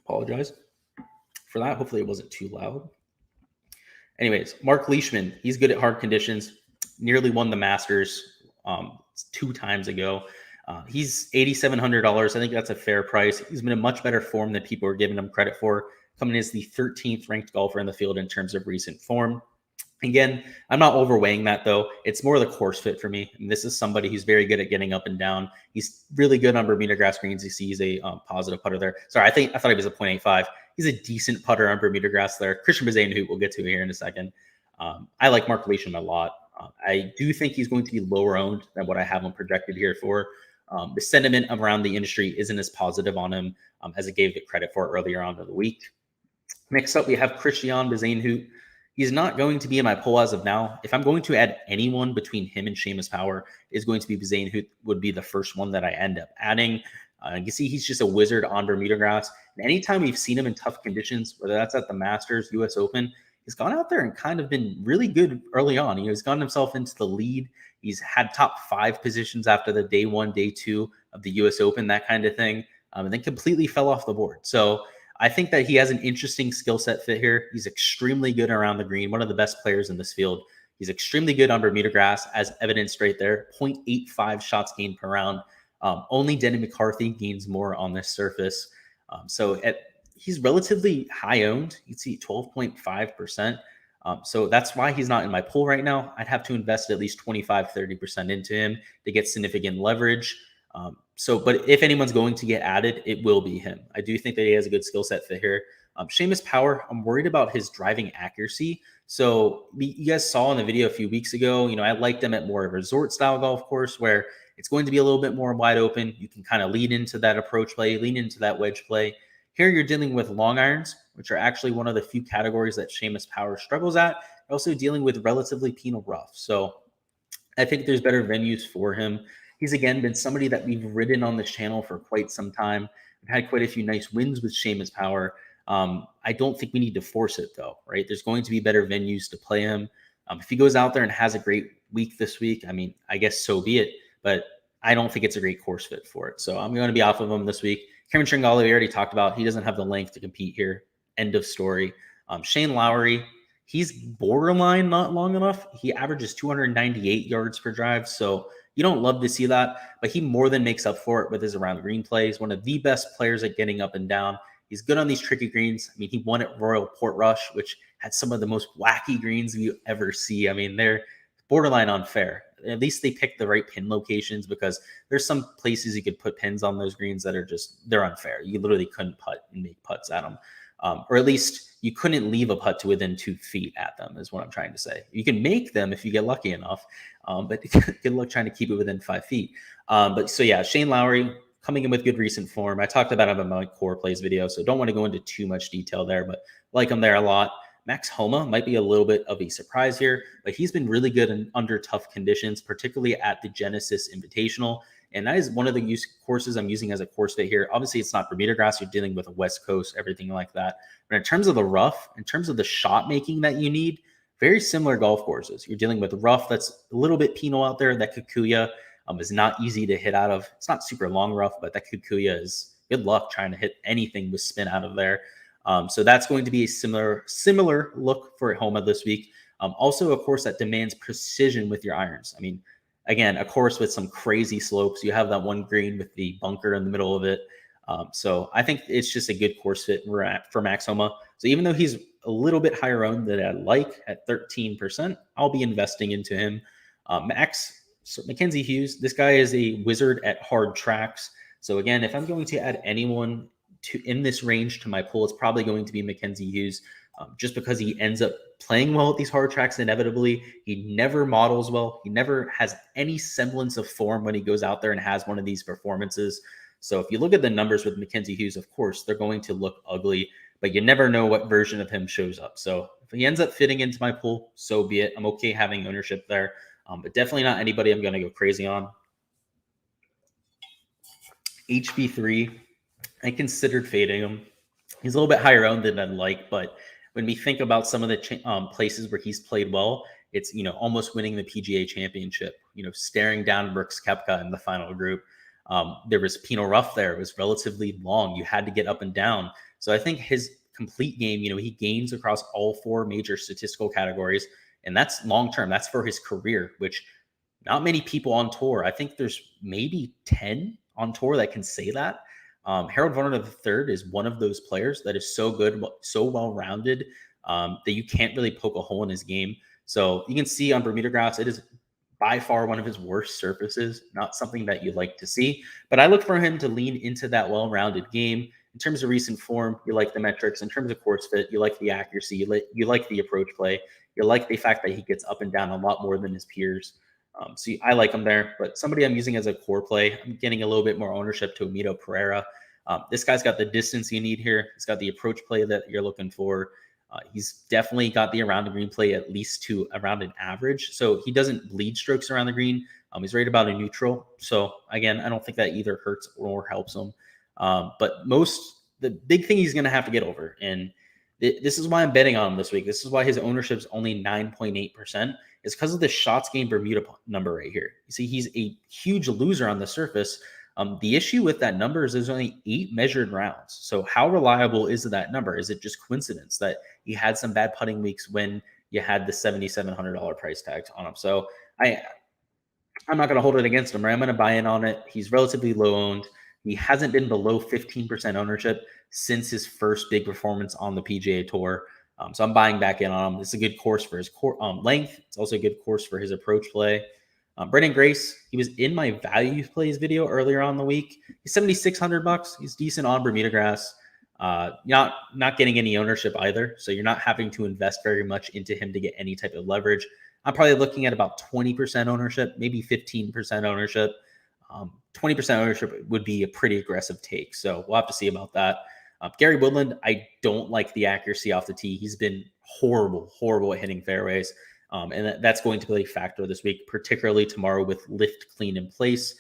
Apologize for that. Hopefully it wasn't too loud. Anyways, Mark Leishman, he's good at hard conditions. Nearly won the Masters 2 times ago. He's $8,700. I think that's a fair price. He's been in much better form than people are giving him credit for, coming in as the 13th ranked golfer in the field in terms of recent form. Again, I'm not overweighing that, though. It's more the course fit for me. And this is somebody who's very good at getting up and down. He's really good on Bermuda grass greens. You see he's a positive putter there. Sorry, I thought he was a 0.85. He's a decent putter on Bermuda grass there. Christian Bezain, who we'll get to here in a second. I like Mark Leishman a lot. I do think he's going to be lower owned than what I have him projected here for. The sentiment around the industry isn't as positive on him as it gave it credit for earlier on in the week. Next up, we have Christian Bezain, who he's not going to be in my poll as of now. If I'm going to add anyone between him and Seamus Power, is going to be Bezain, who would be the first one that I end up adding. You can see he's just a wizard on Bermuda grass. And anytime we've seen him in tough conditions, whether that's at the Masters, US Open, he's gone out there and kind of been really good early on. He's gotten himself into the lead. He's had top 5 positions after the day 1, day 2 of the US Open, that kind of thing, and then completely fell off the board. So I think that he has an interesting skill set fit here. He's extremely good around the green, one of the best players in this field. He's extremely good on Bermuda grass, as evidenced right there, 0.85 shots gained per round. Only Denny McCarthy gains more on this surface. He's relatively high owned. You can see 12.5%. So that's why he's not in my pool right now. I'd have to invest at least 25-30% into him to get significant leverage. But if anyone's going to get added, it will be him. I do think that he has a good skill set fit here. Seamus Power, I'm worried about his driving accuracy. So you guys saw in the video a few weeks ago, I liked him at more of a resort style golf course where it's going to be a little bit more wide open. You can kind of lean into that approach play, lean into that wedge play. Here you're dealing with long irons, which are actually one of the few categories that Seamus Power struggles at. You're also dealing with relatively penal rough. So I think there's better venues for him. He's, again, been somebody that we've ridden on this channel for quite some time. We've had quite a few nice wins with Seamus Power. I don't think we need to force it, though, right? There's going to be better venues to play him. If he goes out there and has a great week this week, I guess so be it. But I don't think it's a great course fit for it. So I'm going to be off of him this week. Cameron Trangoli, we already talked about. He doesn't have the length to compete here. End of story. Shane Lowry, he's borderline not long enough. He averages 298 yards per drive. So you don't love to see that, but he more than makes up for it with his around green play. He's one of the best players at getting up and down. He's good on these tricky greens. He won at Royal Portrush, which had some of the most wacky greens you ever see. They're borderline unfair. At least they picked the right pin locations, because there's some places you could put pins on those greens that are they're unfair. You literally couldn't putt and make putts at them. Or at least you couldn't leave a putt to within 2 feet at them, is what I'm trying to say. You can make them if you get lucky enough, but good luck trying to keep it within 5 feet. Shane Lowry coming in with good recent form. I talked about him in my core plays video, so don't want to go into too much detail there, but like him there a lot. Max Homa might be a little bit of a surprise here, but he's been really good under tough conditions, particularly at the Genesis Invitational. And that is one of the courses I'm using as a course fit here. Obviously, it's not Bermuda grass. You're dealing with a West Coast, everything like that. But in terms of the rough, in terms of the shot making that you need, very similar golf courses. You're dealing with rough that's a little bit penal out there. That Kikuya is not easy to hit out of. It's not super long rough, but that Kikuya is good luck trying to hit anything with spin out of there. So that's going to be a similar look for Homa this week. Also, a course that demands precision with your irons. Again, a course with some crazy slopes. You have that one green with the bunker in the middle of it. So I think it's just a good course fit for Max Homa. So even though he's a little bit higher owned than I like at 13%, I'll be investing into him. Mackenzie Hughes, this guy is a wizard at hard tracks. So again, if I'm going to add anyone in this range to my pool, it's probably going to be Mackenzie Hughes. just because he ends up playing well at these hard tracks inevitably. He never models well. He never has any semblance of form when he goes out there and has one of these performances. So if you look at the numbers with Mackenzie Hughes, of course, they're going to look ugly, but you never know what version of him shows up. So if he ends up fitting into my pool, so be it. I'm okay having ownership there, but definitely not anybody I'm going to go crazy on. HV3, I considered fading him. He's a little bit higher owned than I'd like, but when we think about some of the places where he's played well, it's, almost winning the PGA championship, staring down Brooks Koepka in the final group. There was Pinot Rough there. It was relatively long. You had to get up and down. So I think his complete game, he gains across all 4 major statistical categories, and that's long-term. That's for his career, which not many people on tour. I think there's maybe 10 on tour that can say that. Harold Varner III is one of those players that is so good, so well-rounded that you can't really poke a hole in his game. So you can see on Bermuda grass, it is by far one of his worst surfaces, not something that you like to see. But I look for him to lean into that well-rounded game. In terms of recent form, you like the metrics. In terms of course fit, you like the accuracy. You like the approach play. You like the fact that he gets up and down a lot more than his peers. So I like him there, but somebody I'm using as a core play, I'm getting a little bit more ownership to Amito Pereira. This guy's got the distance you need here. He's got the approach play that you're looking for. He's definitely got the around the green play at least to around an average. So he doesn't bleed strokes around the green. He's right about a neutral. So again, I don't think that either hurts or helps him. But the big thing he's going to have to get over, and this is why I'm betting on him this week. This is why his ownership is only 9.8%. Is because of the shots gained Bermuda number right here. You see, he's a huge loser on the surface. The issue with that number is there's only 8 measured rounds. So how reliable is that number? Is it just coincidence that he had some bad putting weeks when you had the $7,700 price tag on him? So I'm not going to hold it against him, right? I'm going to buy in on it. He's relatively low owned. He hasn't been below 15% ownership since his first big performance on the PGA Tour. So I'm buying back in on him. It's a good course for his length. It's also a good course for his approach play. Brendan Grace, he was in my value plays video earlier on the week. He's $7,600. He's decent on Bermuda grass. Not getting any ownership either. So you're not having to invest very much into him to get any type of leverage. I'm probably looking at about 20% ownership, maybe 15% ownership. 20% ownership would be a pretty aggressive take. So we'll have to see about that. Gary Woodland, I don't like the accuracy off the tee. He's been horrible at hitting fairways. And that's going to be a factor this week, particularly tomorrow with lift clean in place.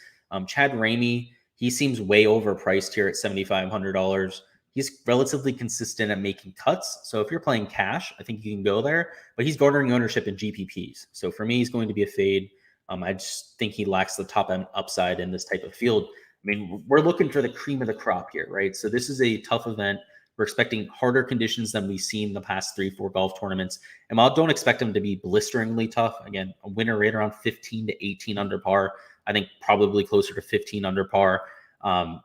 Chad Raimi, he seems way overpriced here at $7,500. He's relatively consistent at making cuts. So if you're playing cash, I think you can go there, but he's garnering ownership in GPPs. So for me, he's going to be a fade. I just think he lacks the top end upside in this type of field. I mean, we're looking for the cream of the crop here, right? So this is a tough event. We're expecting harder conditions than we've seen the past 3-4 golf tournaments. And while I don't expect them to be blisteringly tough, again, a winner rate around 15 to 18 under par, I think probably closer to 15 under par.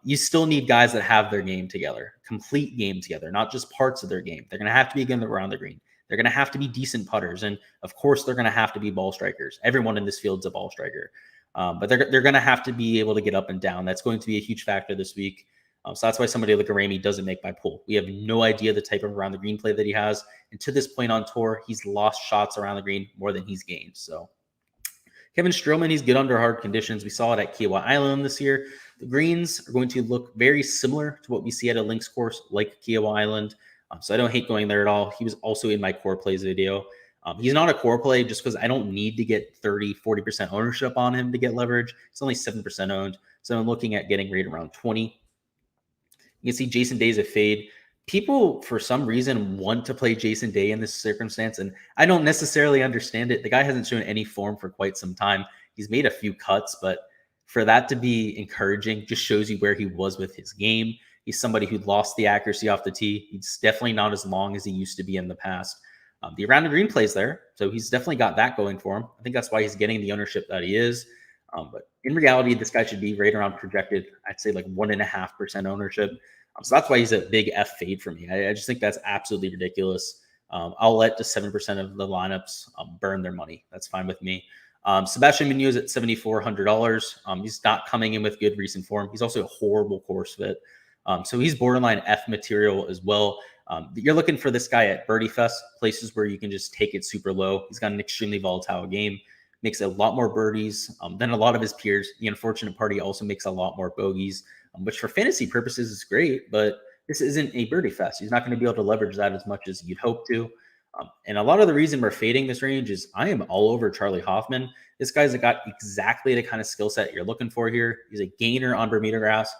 You still need guys that have their game together, complete game together, not just parts of their game. They're going to have to be good around the green. They're going to have to be decent putters. And of course, they're going to have to be ball strikers. Everyone in this field's a ball striker. But they're going to have to be able to get up and down. That's going to be a huge factor this week. So that's why somebody like Raimi doesn't make my pool. We have no idea the type of around the green play that he has. And to this point on tour, he's lost shots around the green more than he's gained. So Kevin Strielman, he's good under hard conditions. We saw it at Kiawah Island this year. The greens are going to look very similar to what we see at a links course like Kiawah Island. So I don't hate going there at all. He was also in my core plays video. He's not a core play just because I don't need to get 30-40% ownership on him to get leverage. It's only 7% owned. So I'm looking at getting right around 20. You can see Jason Day's a fade. People, for some reason, want to play Jason Day in this circumstance, and I don't necessarily understand it. The guy hasn't shown any form for quite some time. He's made a few cuts, but for that to be encouraging just shows you where he was with his game. He's somebody who lost the accuracy off the tee. He's definitely not as long as he used to be in the past. The around the green plays there, so he's definitely got that going for him. I think that's why he's getting the ownership that he is. But in reality, this guy should be right around projected, I'd say like 1.5% ownership. So that's why he's a big F fade for me. I just think that's absolutely ridiculous. I'll let the 7% of the lineups burn their money. That's fine with me. Sebastian Munoz at $7,400. He's not coming in with good recent form. He's also a horrible course fit. So he's borderline F material as well. You're looking for this guy at Birdie Fest, places where you can just take it super low. He's got an extremely volatile game, makes a lot more birdies than a lot of his peers. The unfortunate part, he also makes a lot more bogeys, which for fantasy purposes is great, but this isn't a Birdie Fest. He's not going to be able to leverage that as much as you'd hope to. And a lot of the reason we're fading this range is I am all over Charlie Hoffman. This guy's got exactly the kind of skill set you're looking for here. He's a gainer on Bermuda grass.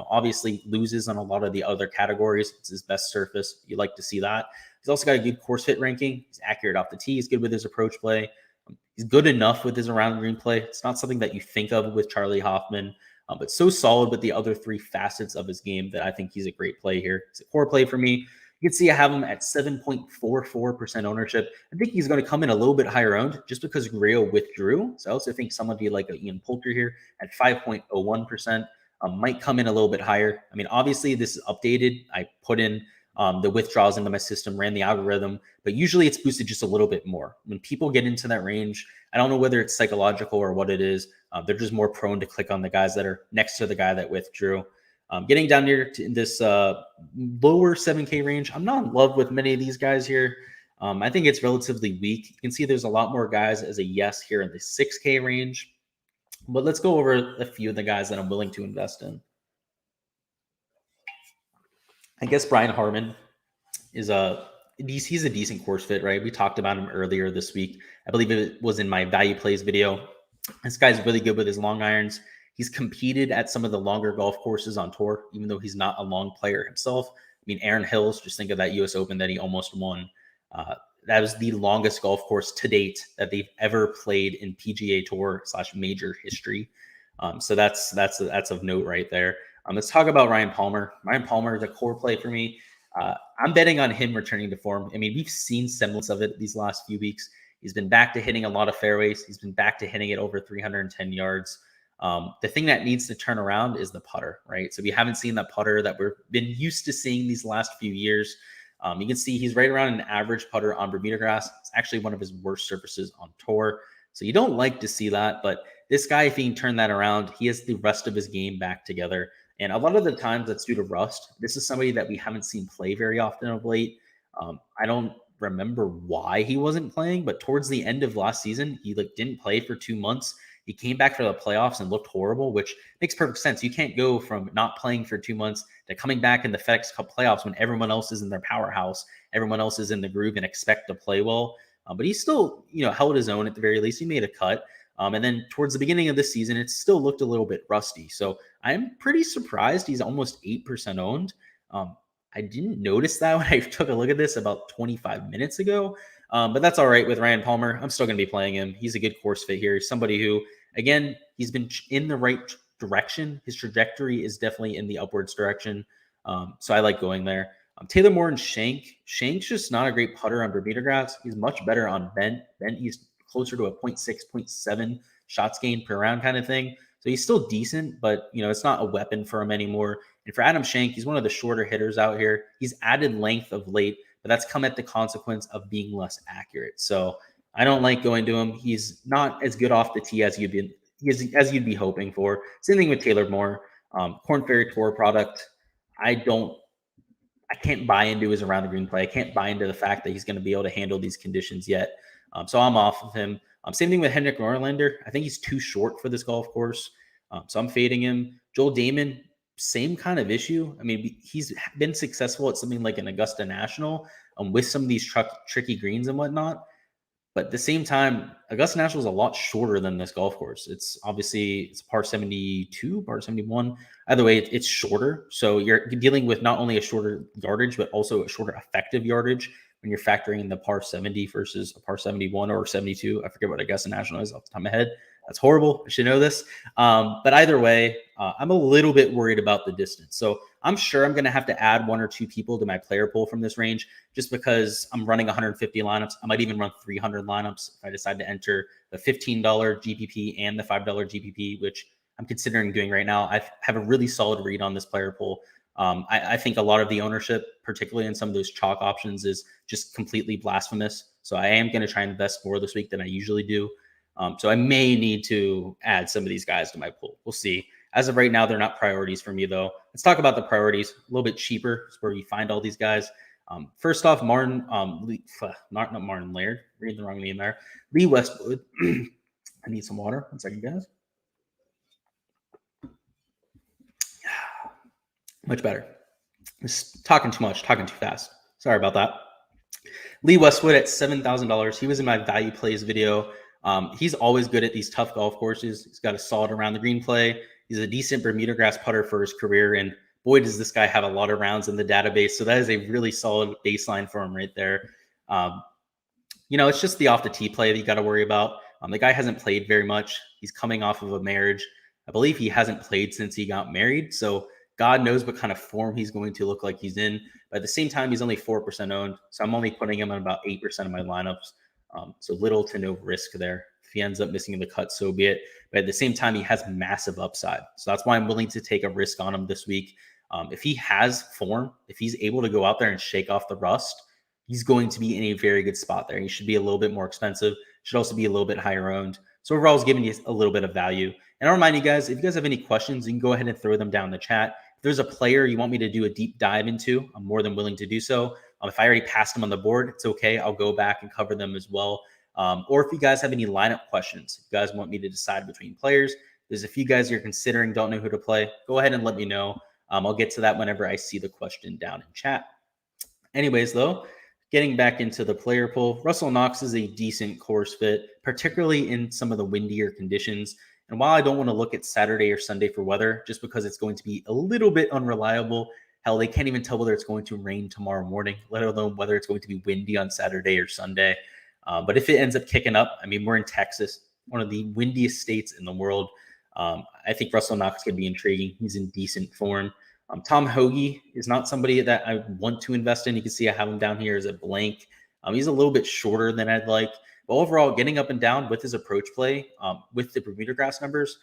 Obviously loses on a lot of the other categories. It's his best surface. You like to see that. He's also got a good course fit ranking. He's accurate off the tee. He's good with his approach play. He's good enough with his around green play. It's not something that you think of with Charlie Hoffman, but so solid with the other three facets of his game that I think he's a great play here. It's a core play for me. You can see I have him at 7.44% ownership. I think he's going to come in a little bit higher owned just because Grillo withdrew. So I also think somebody like Ian Poulter here at 5.01% might come in a little bit higher. I mean, obviously this is updated. I put in the withdrawals into my system, ran the algorithm, but usually it's boosted just a little bit more. When people get into that range, I don't know whether it's psychological or what it is. They're just more prone to click on the guys that are next to the guy that withdrew. Getting down here to this lower 7K range, I'm not in love with many of these guys here. I think it's relatively weak. You can see there's a lot more guys as a yes here in the 6K range. But let's go over a few of the guys that I'm willing to invest in. I guess Brian Harmon is he's a decent course fit, right? We talked about him earlier this week. I believe it was in my value plays video. This guy's really good with his long irons. He's competed at some of the longer golf courses on tour, even though he's not a long player himself. I mean, Aaron Hills, just think of that U.S. Open that he almost won. That was the longest golf course to date that they've ever played in PGA Tour / major history. So that's of note right there. Let's talk about Ryan Palmer. Ryan Palmer is a core play for me. I'm betting on him returning to form. I mean, we've seen semblance of it these last few weeks. He's been back to hitting a lot of fairways. He's been back to hitting it over 310 yards. The thing that needs to turn around is the putter, right? So we haven't seen that putter that we've been used to seeing these last few years. You can see he's right around an average putter on Bermuda grass. It's actually one of his worst surfaces on tour. So you don't like to see that, but this guy, if he can turn that around, he has the rest of his game back together. And a lot of the times that's due to rust. This is somebody that we haven't seen play very often of late. I don't remember why he wasn't playing, but towards the end of last season, he didn't play for 2 months. He came back for the playoffs and looked horrible, which makes perfect sense. You can't go from not playing for 2 months to coming back in the FedEx Cup playoffs when everyone else is in their powerhouse, everyone else is in the groove and expect to play well. But he still, held his own at the very least. He made a cut. And then towards the beginning of this season, it still looked a little bit rusty. So I'm pretty surprised he's almost 8% owned. I didn't notice that when I took a look at this about 25 minutes ago. But that's all right with Ryan Palmer. I'm still going to be playing him. He's a good course fit here. He's somebody who, again, he's been in the right direction. His trajectory is definitely in the upwards direction. So I like going there. Taylor Moore and Shank. Shank's just not a great putter on Bermuda grass. He's much better on bent. Bent, he's closer to a 0.6, 0.7 shots gained per round kind of thing. So he's still decent, but, it's not a weapon for him anymore. And for Adam Shank, he's one of the shorter hitters out here. He's added length of late, but that's come at the consequence of being less accurate. So I don't like going to him. He's not as good off the tee as you'd be hoping for. Same thing with Taylor Moore. Korn Ferry Tour product. I can't buy into his around the green play. I can't buy into the fact that he's going to be able to handle these conditions yet. So I'm off of him. Same thing with Henrik Norlander. I think he's too short for this golf course. So I'm fading him. Joel Damon, same kind of issue. I mean, he's been successful at something like an Augusta National with some of these tricky greens and whatnot. But at the same time, Augusta National is a lot shorter than this golf course. It's par 72, par 71. Either way, it's shorter. So you're dealing with not only a shorter yardage, but also a shorter effective yardage when you're factoring in the par 70 versus a par 71 or 72. I forget what Augusta National is off the top of my head. That's horrible. I should know this. But either way, I'm a little bit worried about the distance. So I'm sure I'm going to have to add 1 or 2 people to my player pool from this range just because I'm running 150 lineups. I might even run 300 lineups if I decide to enter the $15 GPP and the $5 GPP, which I'm considering doing right now. I have a really solid read on this player pool. I think a lot of the ownership, particularly in some of those chalk options, is just completely blasphemous. So I am going to try and invest more this week than I usually do. So I may need to add some of these guys to my pool. We'll see. As of right now, they're not priorities for me, though. Let's talk about the priorities. A little bit cheaper is where you find all these guys. First off, not Martin Laird, reading the wrong name there. Lee Westwood. I need some water. 1 second, guys. Much better. Just talking too much, talking too fast. Sorry about that. Lee Westwood at $7,000. He was in my value plays video. He's always good at these tough golf courses. He's got a solid around the green play. He's a decent Bermuda grass putter for his career. And boy, does this guy have a lot of rounds in the database. So that is a really solid baseline for him right there. It's just the off the tee play that you got to worry about. The guy hasn't played very much. He's coming off of a marriage. I believe he hasn't played since he got married. So God knows what kind of form he's going to look like he's in. But at the same time, he's only 4% owned. So I'm only putting him on about 8% of my lineups. So little to no risk there. If he ends up missing the cut, so be it. But at the same time, he has massive upside. So that's why I'm willing to take a risk on him this week. If he has form, if he's able to go out there and shake off the rust, he's going to be in a very good spot there. He should be a little bit more expensive. Should also be a little bit higher owned. So overall, it's giving you a little bit of value. And I'll remind you guys, if you guys have any questions, you can go ahead and throw them down in the chat. If there's a player you want me to do a deep dive into, I'm more than willing to do so. If I already passed them on the board, it's okay. I'll go back and cover them as well. Or if you guys have any lineup questions, if you guys want me to decide between players, there's a few guys you're considering, don't know who to play, go ahead and let me know. I'll get to that whenever I see the question down in chat. Anyways, though, getting back into the player pool, Russell Knox is a decent course fit, particularly in some of the windier conditions. And while I don't want to look at Saturday or Sunday for weather, just because it's going to be a little bit unreliable, hell, they can't even tell whether it's going to rain tomorrow morning, let alone whether it's going to be windy on Saturday or Sunday. But if it ends up kicking up, I mean, we're in Texas, one of the windiest states in the world. I think Russell Knox could be intriguing. He's in decent form. Tom Hoagie is not somebody that I want to invest in. You can see I have him down here as a blank. He's a little bit shorter than I'd like. But overall, getting up and down with his approach play, with the Bermuda grass numbers,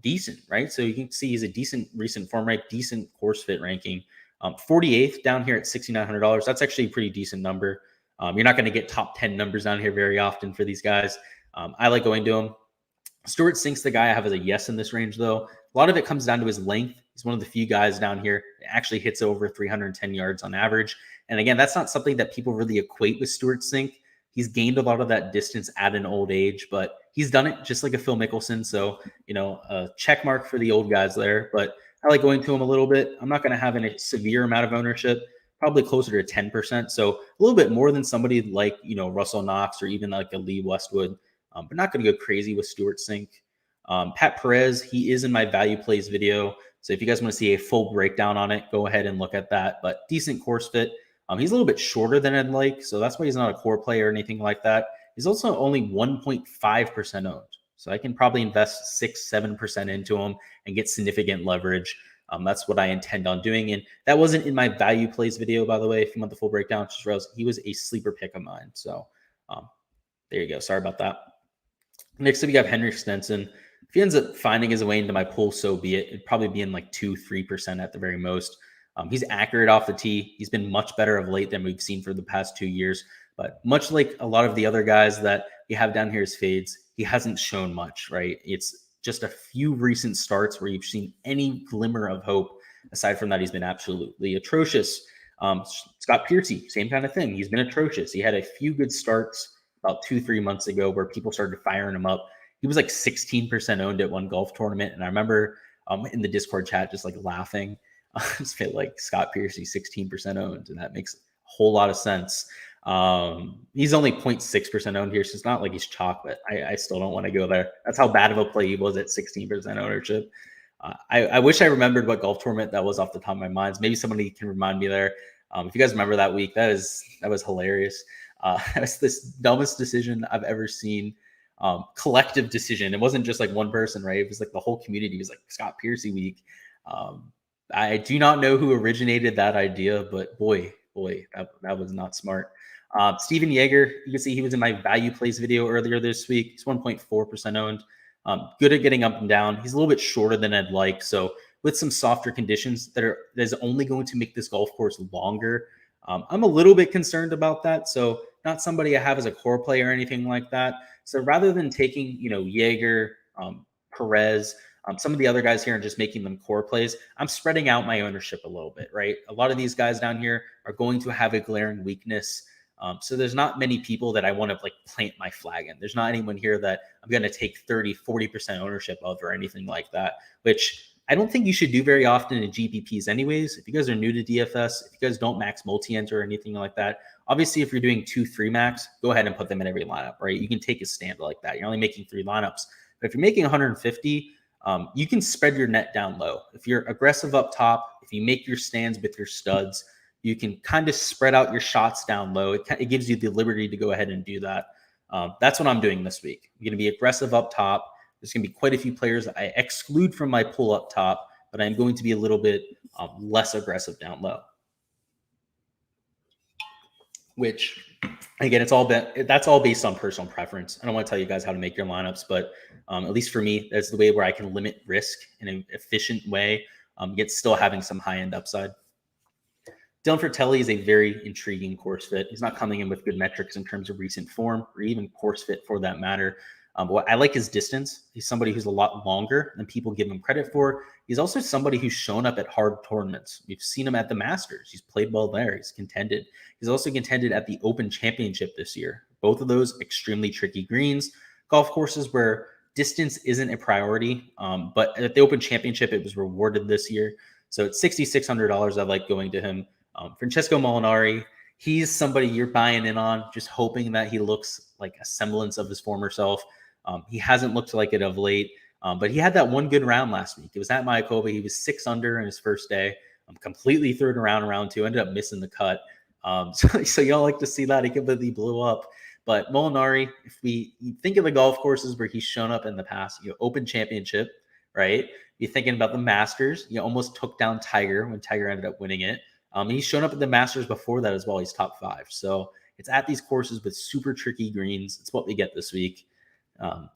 decent, right? So you can see he's a decent recent form rate, decent course fit ranking. 48th down here at $6,900. That's actually a pretty decent number. You're not going to get top 10 numbers down here very often for these guys. I like going to him. Stewart Cink's the guy I have as a yes in this range, though. A lot of it comes down to his length. He's one of the few guys down here that actually hits over 310 yards on average. And again, that's not something that people really equate with Stewart Cink. He's gained a lot of that distance at an old age, but he's done it just like a Phil Mickelson. So, a check mark for the old guys there. But I like going to him a little bit. I'm not going to have a severe amount of ownership, probably closer to 10%. So a little bit more than somebody like, Russell Knox or even like a Lee Westwood, but not going to go crazy with Stewart Cink. Pat Perez, he is in my value plays video. So if you guys want to see a full breakdown on it, go ahead and look at that. But decent course fit. He's a little bit shorter than I'd like. So that's why he's not a core player or anything like that. He's also only 1.5% owned. So I can probably invest 6-7% into him and get significant leverage. That's what I intend on doing. And that wasn't in my value plays video, by the way. If you want the full breakdown, just realize he was a sleeper pick of mine. So there you go. Sorry about that. Next up, we have Henrik Stenson. If he ends up finding his way into my pool, so be it. It'd probably be in like 2-3% at the very most. He's accurate off the tee. He's been much better of late than we've seen for the past 2 years. But much like a lot of the other guys that you have down here as fades, he hasn't shown much, right? It's just a few recent starts where you've seen any glimmer of hope. Aside from that, he's been absolutely atrocious. Scott Piercy, same kind of thing. He's been atrocious. He had a few good starts about 2-3 months ago where people started firing him up. He was like 16% owned at one golf tournament. And I remember in the Discord chat just like laughing. It's like Scott Piercy, 16% owned. And that makes a whole lot of sense. He's only 0.6% owned here. So it's not like he's chalk, but I still don't want to go there. That's how bad of a play he was at 16% ownership. I wish I remembered what golf tournament that was off the top of my mind. Maybe somebody can remind me there. If you guys remember that week, that was hilarious. That's this dumbest decision I've ever seen. Collective decision. It wasn't just like one person, right? It was like the whole community. It was like Scott Piercy week. I do not know who originated that idea, but boy, that was not smart. Steven Yeager, you can see he was in my value plays video earlier this week. He's 1.4% owned. Good at getting up and down. He's a little bit shorter than I'd like. So with some softer conditions that is only going to make this golf course longer, I'm a little bit concerned about that. So not somebody I have as a core player or anything like that. So rather than taking, Yeager, Perez, Some of the other guys here are just making them core plays. I'm spreading out my ownership a little bit, right? A lot of these guys down here are going to have a glaring weakness. So there's not many people that I want to like plant my flag in. There's not anyone here that I'm going to take 30, 40% ownership of or anything like that, which I don't think you should do very often in GPPs anyways. If you guys are new to DFS, if you guys don't max multi-enter or anything like that, obviously if you're doing 2-3 max, go ahead and put them in every lineup, right? You can take a stand like that. You're only making 3 lineups. But if you're making 150, you can spread your net down low. If you're aggressive up top, if you make your stands with your studs, you can kind of spread out your shots down low. It gives you the liberty to go ahead and do that. That's what I'm doing this week. I'm going to be aggressive up top. There's going to be quite a few players that I exclude from my pool up top, but I'm going to be a little bit less aggressive down low. Which, again, that's all based on personal preference. I don't want to tell you guys how to make your lineups, but at least for me, that's the way where I can limit risk in an efficient way, yet still having some high-end upside. Dylan Fratelli is a very intriguing course fit. He's not coming in with good metrics in terms of recent form or even course fit for that matter. But I like his distance. He's somebody who's a lot longer than people give him credit for. He's also somebody who's shown up at hard tournaments. We've seen him at the Masters. He's played well there. He's contended. He's also contended at the Open Championship this year. Both of those extremely tricky greens. Golf courses where distance isn't a priority, but at the Open Championship, it was rewarded this year. So at $6,600, I like going to him. Francesco Molinari, he's somebody you're buying in on, just hoping that he looks like a semblance of his former self. He hasn't looked like it of late, but he had that one good round last week. It was at Mayakoba. He was 6 under in his first day. Completely threw it around round 2, ended up missing the cut. So y'all like to see that. He completely blew up. But Molinari, if we think of the golf courses where he's shown up in the past, Open Championship, right? You're thinking about the Masters. You almost took down Tiger when Tiger ended up winning it. He's shown up at the Masters before that as well. He's top 5. So it's at these courses with super tricky greens. It's what we get this week.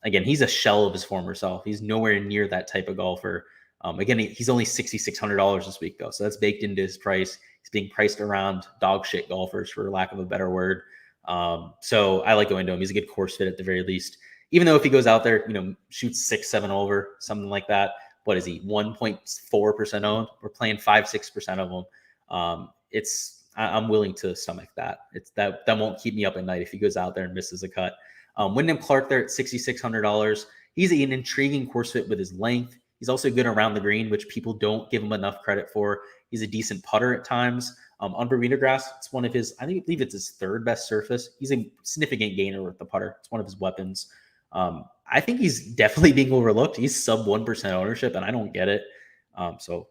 Again, he's a shell of his former self. He's nowhere near that type of golfer. Again, he's only $6,600 this week, though. So that's baked into his price. He's being priced around dog shit golfers, for lack of a better word. So I like going to him. He's a good course fit at the very least. Even though if he goes out there, shoots 6-7 over, something like that. What is he? 1.4% owned. We're playing 5-6% of them. I'm willing to stomach that. That won't keep me up at night if he goes out there and misses a cut. Wyndham Clark there at $6,600. He's an intriguing course fit with his length. He's also good around the green, which people don't give him enough credit for. He's a decent putter at times. On Bermuda grass, it's one of his, I believe it's his 3rd best surface. He's a significant gainer with the putter. It's one of his weapons. I think he's definitely being overlooked. He's sub 1% ownership, and I don't get it. So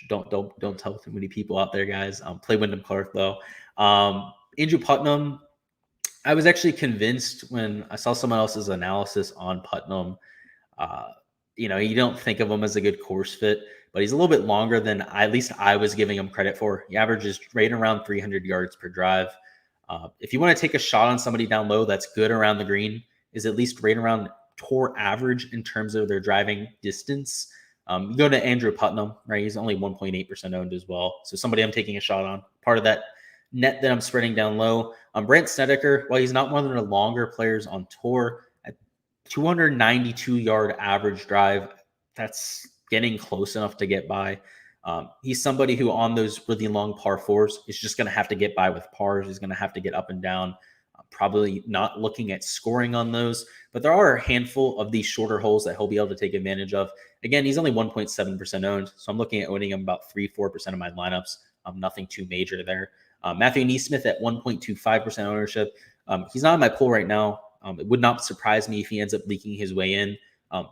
don't tell too many people out there, guys. Play Wyndham Clark though. Andrew Putnam, I was actually convinced when I saw someone else's analysis on Putnam. You don't think of him as a good course fit, but he's a little bit longer than at least I was giving him credit for. He averages right around 300 yards per drive. If you want to take a shot on somebody down low that's good around the green, is at least right around tour average in terms of their driving distance. You go to Andrew Putnam, right? He's only 1.8% owned as well. So somebody I'm taking a shot on. Part of that net that I'm spreading down low. Brent Snedeker, while he's not one of the longer players on tour, at 292-yard average drive, that's getting close enough to get by. He's somebody who on those really long par 4s is just going to have to get by with pars. He's going to have to get up and down. Probably not looking at scoring on those, but there are a handful of these shorter holes that he'll be able to take advantage of. Again, he's only 1.7% owned, so I'm looking at owning him about 3-4% of my lineups. Nothing too major there. Matthew Neesmith at 1.25% ownership. He's not in my pool right now. It would not surprise me if he ends up leaking his way in.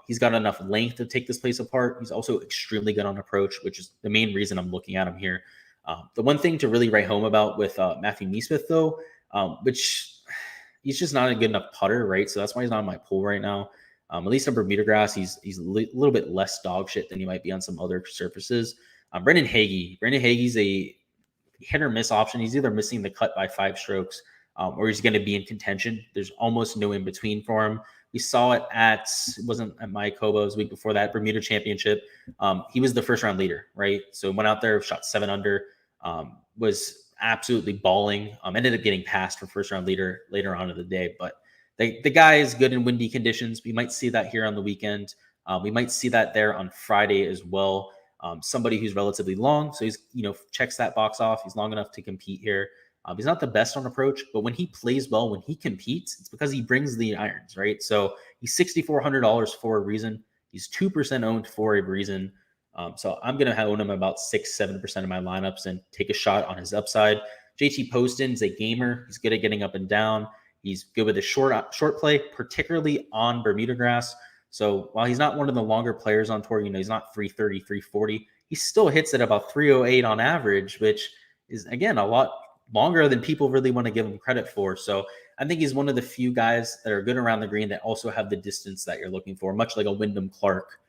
He's got enough length to take this place apart. He's also extremely good on approach, which is the main reason I'm looking at him here. The one thing to really write home about with Matthew Neesmith, though, which he's just not a good enough putter, right? So that's why he's not in my pool right now. At least on Bermuda grass, he's a little bit less dog shit than he might be on some other surfaces. Brendan Hagee's a hit or miss option. He's either missing the cut by 5 strokes or he's going to be in contention. There's almost no in between for him. We saw it it wasn't at Mayakoba, it was the week before that, Bermuda Championship. He was the first round leader, right? So went out there, shot 7 under, was absolutely balling. Ended up getting passed for first round leader later on in the day, but the guy is good in windy conditions. We might see that here on the weekend. We might see that there on Friday as well. Somebody who's relatively long, so he's checks that box off. He's long enough to compete here. He's not the best on approach, but when he plays well, when he competes, it's because he brings the irons, right? So he's $6,400 for a reason. He's 2% owned for a reason. So I'm going to own him about 6-7% of my lineups and take a shot on his upside. JT Poston's a gamer. He's good at getting up and down. He's good with his short play, particularly on Bermuda grass. So while he's not one of the longer players on tour, he's not 330, 340. He still hits at about 308 on average, which is, again, a lot longer than people really want to give him credit for. So I think he's one of the few guys that are good around the green that also have the distance that you're looking for, much like a Wyndham Clark.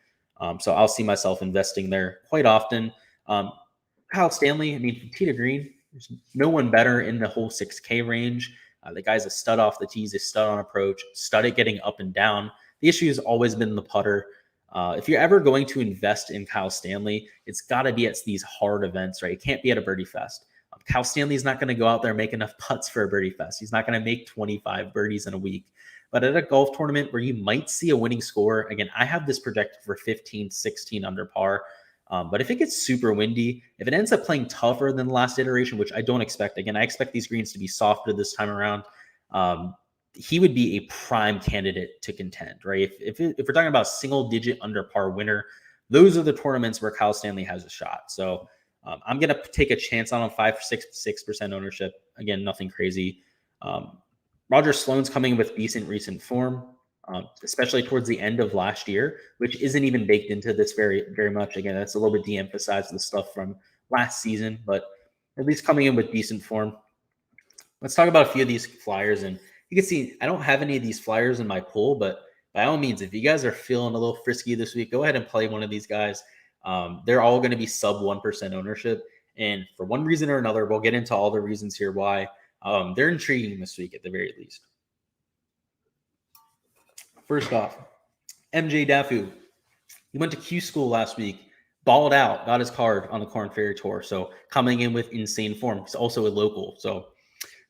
So I'll see myself investing there quite often. Kyle Stanley, I mean, tee to green, there's no one better in the whole 6K range. The guy's a stud off the tees, a stud on approach, stud at getting up and down. The issue has always been the putter. If you're ever going to invest in Kyle Stanley, it's got to be at these hard events, right? It can't be at a birdie fest. Kyle Stanley's not going to go out there and make enough putts for a birdie fest. He's not going to make 25 birdies in a week. But at a golf tournament where you might see a winning score, again, I have this projected for 15, 16 under par. But if it gets super windy, if it ends up playing tougher than the last iteration, which I don't expect, again, I expect these greens to be softer this time around, he would be a prime candidate to contend, right? If we're talking about single-digit under par winner, those are the tournaments where Kyle Stanley has a shot. So I'm going to take a chance on him, 5-6% ownership. Again, nothing crazy. Roger Sloan's coming with decent recent form, especially towards the end of last year, which isn't even baked into this very, very much. Again, that's a little bit de-emphasized the stuff from last season, but at least coming in with decent form. Let's talk about a few of these flyers. And you can see I don't have any of these flyers in my pool, but by all means, if you guys are feeling a little frisky this week, go ahead and play one of these guys. They're all going to be sub 1% ownership. And for one reason or another, we'll get into all the reasons here why. They're intriguing this week at the very least. First off, MJ Dafu. He went to Q school last week, balled out, got his card on the Korn Ferry Tour. So coming in with insane form. He's also a local. So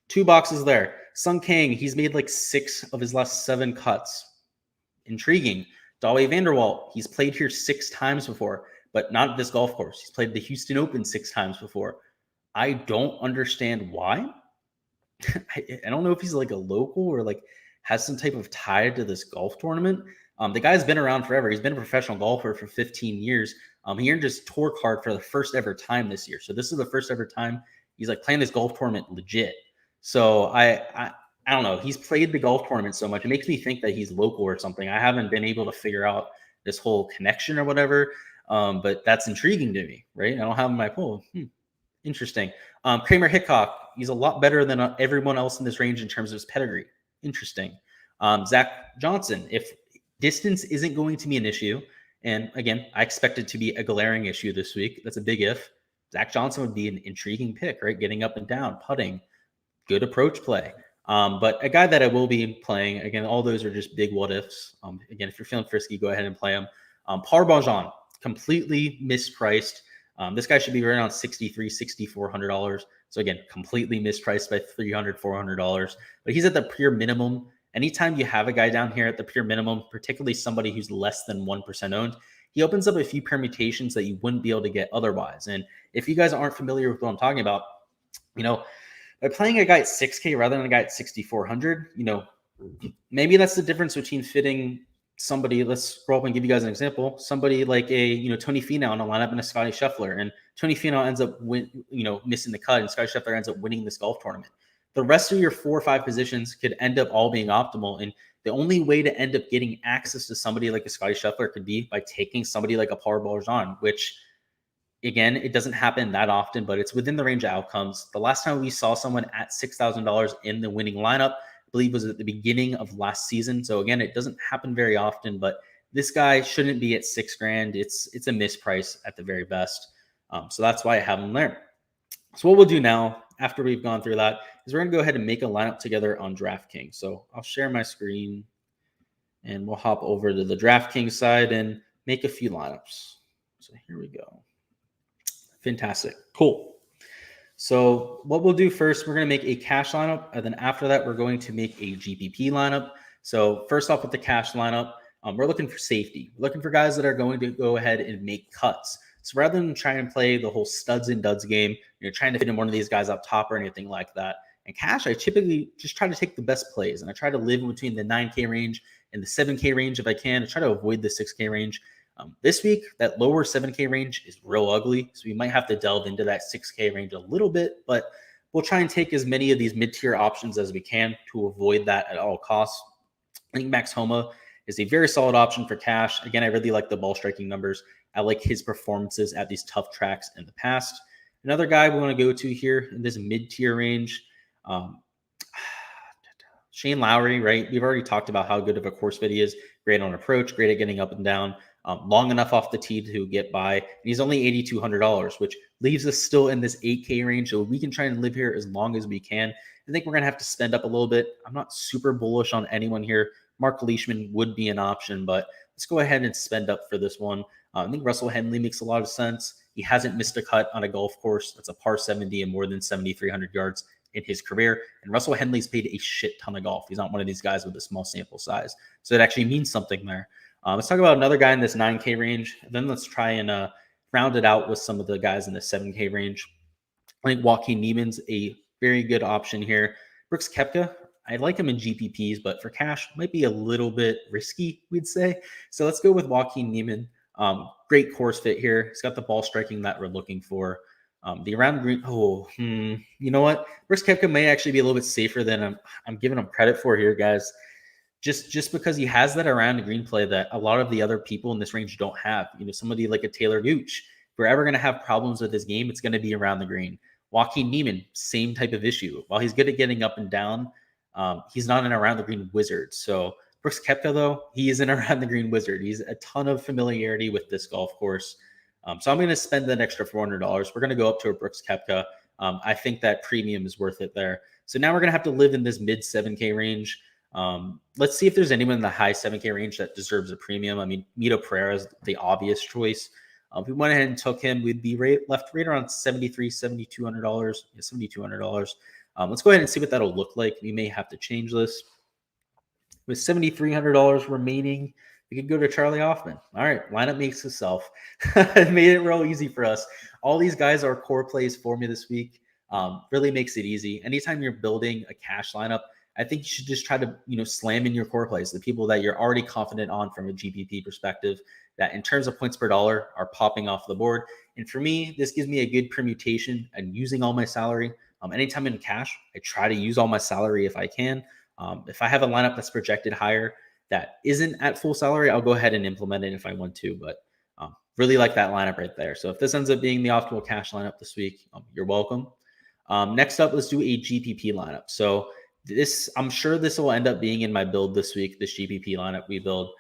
2 boxes there. Sung Kang, he's made like 6 of his last 7 cuts. Intriguing. Dawe Vanderwalt, he's played here 6 times before, but not this golf course. He's played the Houston Open 6 times before. I don't understand why. I don't know if he's like a local or like has some type of tie to this golf tournament. The guy's been around forever. He's been a professional golfer for 15 years. He earned his tour card for the first ever time this year. So this is the first ever time he's like playing this golf tournament legit. So I don't know. He's played the golf tournament so much. It makes me think that he's local or something. I haven't been able to figure out this whole connection or whatever. But that's intriguing to me, right? I don't have him in my pool. Interesting. Kramer Hickok, he's a lot better than everyone else in this range in terms of his pedigree. Interesting. Zach Johnson, if distance isn't going to be an issue, and again, I expect it to be a glaring issue this week. That's a big if. Zach Johnson would be an intriguing pick, right? Getting up and down, putting, good approach play. But a guy that I will be playing, again, all those are just big what ifs. Again, if you're feeling frisky, go ahead and play him. Parbajan, completely mispriced. This guy should be right around $6,300, $6,400. So again, completely mispriced by $300, $400. But he's at the pure minimum. Anytime you have a guy down here at the pure minimum, particularly somebody who's less than 1% owned, he opens up a few permutations that you wouldn't be able to get otherwise. And if you guys aren't familiar with what I'm talking about, by playing a guy at 6K rather than a guy at 6,400, maybe that's the difference between fitting somebody. Let's scroll up and give you guys an example. Somebody like a Tony Finau in a lineup and a Scotty Scheffler, and Tony Finau ends up missing the cut, and Scotty Scheffler ends up winning this golf tournament. The rest of your 4 or 5 positions could end up all being optimal, and the only way to end up getting access to somebody like a Scotty Scheffler could be by taking somebody like a Parbajan, which, again, it doesn't happen that often, but it's within the range of outcomes. The last time we saw someone at $6,000 in the winning lineup, I believe, was at the beginning of last season. So again, it doesn't happen very often, but this guy shouldn't be at $6,000. It's a misprice at the very best. So that's why I have him there. So what we'll do now, after we've gone through that, is we're going to go ahead and make a lineup together on Draftkings. So I'll share my screen and we'll hop over to the Draftkings side and make a few lineups. So here we go. Fantastic. Cool. So what we'll do first, we're going to make a cash lineup. And then after that, we're going to make a GPP lineup. So first off with the cash lineup, We're looking for safety. We're looking for guys that are going to go ahead and make cuts. So rather than trying and play the whole studs and duds game, trying to fit in one of these guys up top or anything like that. And cash, I typically just try to take the best plays, and I try to live in between the 9K range and the 7K range if I can. I try to avoid the 6K range. This week, that lower 7K range is real ugly, so we might have to delve into that 6K range a little bit, but we'll try and take as many of these mid-tier options as we can to avoid that at all costs. I think Max Homa is a very solid option for cash. Again, I really like the ball striking numbers. I like his performances at these tough tracks in the past. Another guy we want to go to here in this mid-tier range, Shane Lowry, right? We've already talked about how good of a course fit he is. Great on approach, great at getting up and down, long enough off the tee to get by. And he's only $8,200, which leaves us still in this 8K range. So we can try and live here as long as we can. I think we're going to have to spend up a little bit. I'm not super bullish on anyone here. Mark Leishman would be an option, but let's go ahead and spend up for this one. I think Russell Henley makes a lot of sense. He hasn't missed a cut on a golf course that's a par 70 and more than 7,300 yards in his career. And Russell Henley's played a shit ton of golf. He's not one of these guys with a small sample size. So it actually means something there. Let's talk about another guy in this 9K range. And then let's try and round it out with some of the guys in the 7K range. I think Joaquin Neiman's a very good option here. Brooks Koepka, I like him in GPPs, but for cash, might be a little bit risky, we'd say. So let's go with Joaquin Neiman. Great course fit here. He's got the ball striking that we're looking for. The around green, you know what? Brooks Koepka may actually be a little bit safer than I'm giving him credit for here, guys. Just because he has that around the green play that a lot of the other people in this range don't have. Somebody like a Taylor Gooch, if we're ever going to have problems with his game, it's going to be around the green. Joaquin Neiman, same type of issue. While he's good at getting up and down, he's not an around the green wizard. So Brooks Koepka, though, he is an around the green wizard. He's a ton of familiarity with this golf course. So I'm going to spend that extra $400. We're going to go up to a Brooks Koepka. I think that premium is worth it there. So now we're going to have to live in this mid 7K range. Let's see if there's anyone in the high 7K range that deserves a premium. I mean, Mito Perez is the obvious choice. If we went ahead and took him, we'd be left right around $7,200. $7,200. Let's go ahead and see what that'll look like. We may have to change this. With $7,300 remaining, we could go to Charlie Hoffman. All right, lineup makes itself. It made it real easy for us. All these guys are core plays for me this week. Really makes it easy. Anytime you're building a cash lineup, I think you should just try to, slam in your core plays, the people that you're already confident on from a GPP perspective, that in terms of points per dollar are popping off the board. And for me, this gives me a good permutation and using all my salary. Anytime in cash, I try to use all my salary if I can. If I have a lineup that's projected higher that isn't at full salary, I'll go ahead and implement it if I want to. But really like that lineup right there. So if this ends up being the optimal cash lineup this week, you're welcome. Next up, let's do a GPP lineup. So I'm sure this will end up being in my build this week, this GPP lineup we build.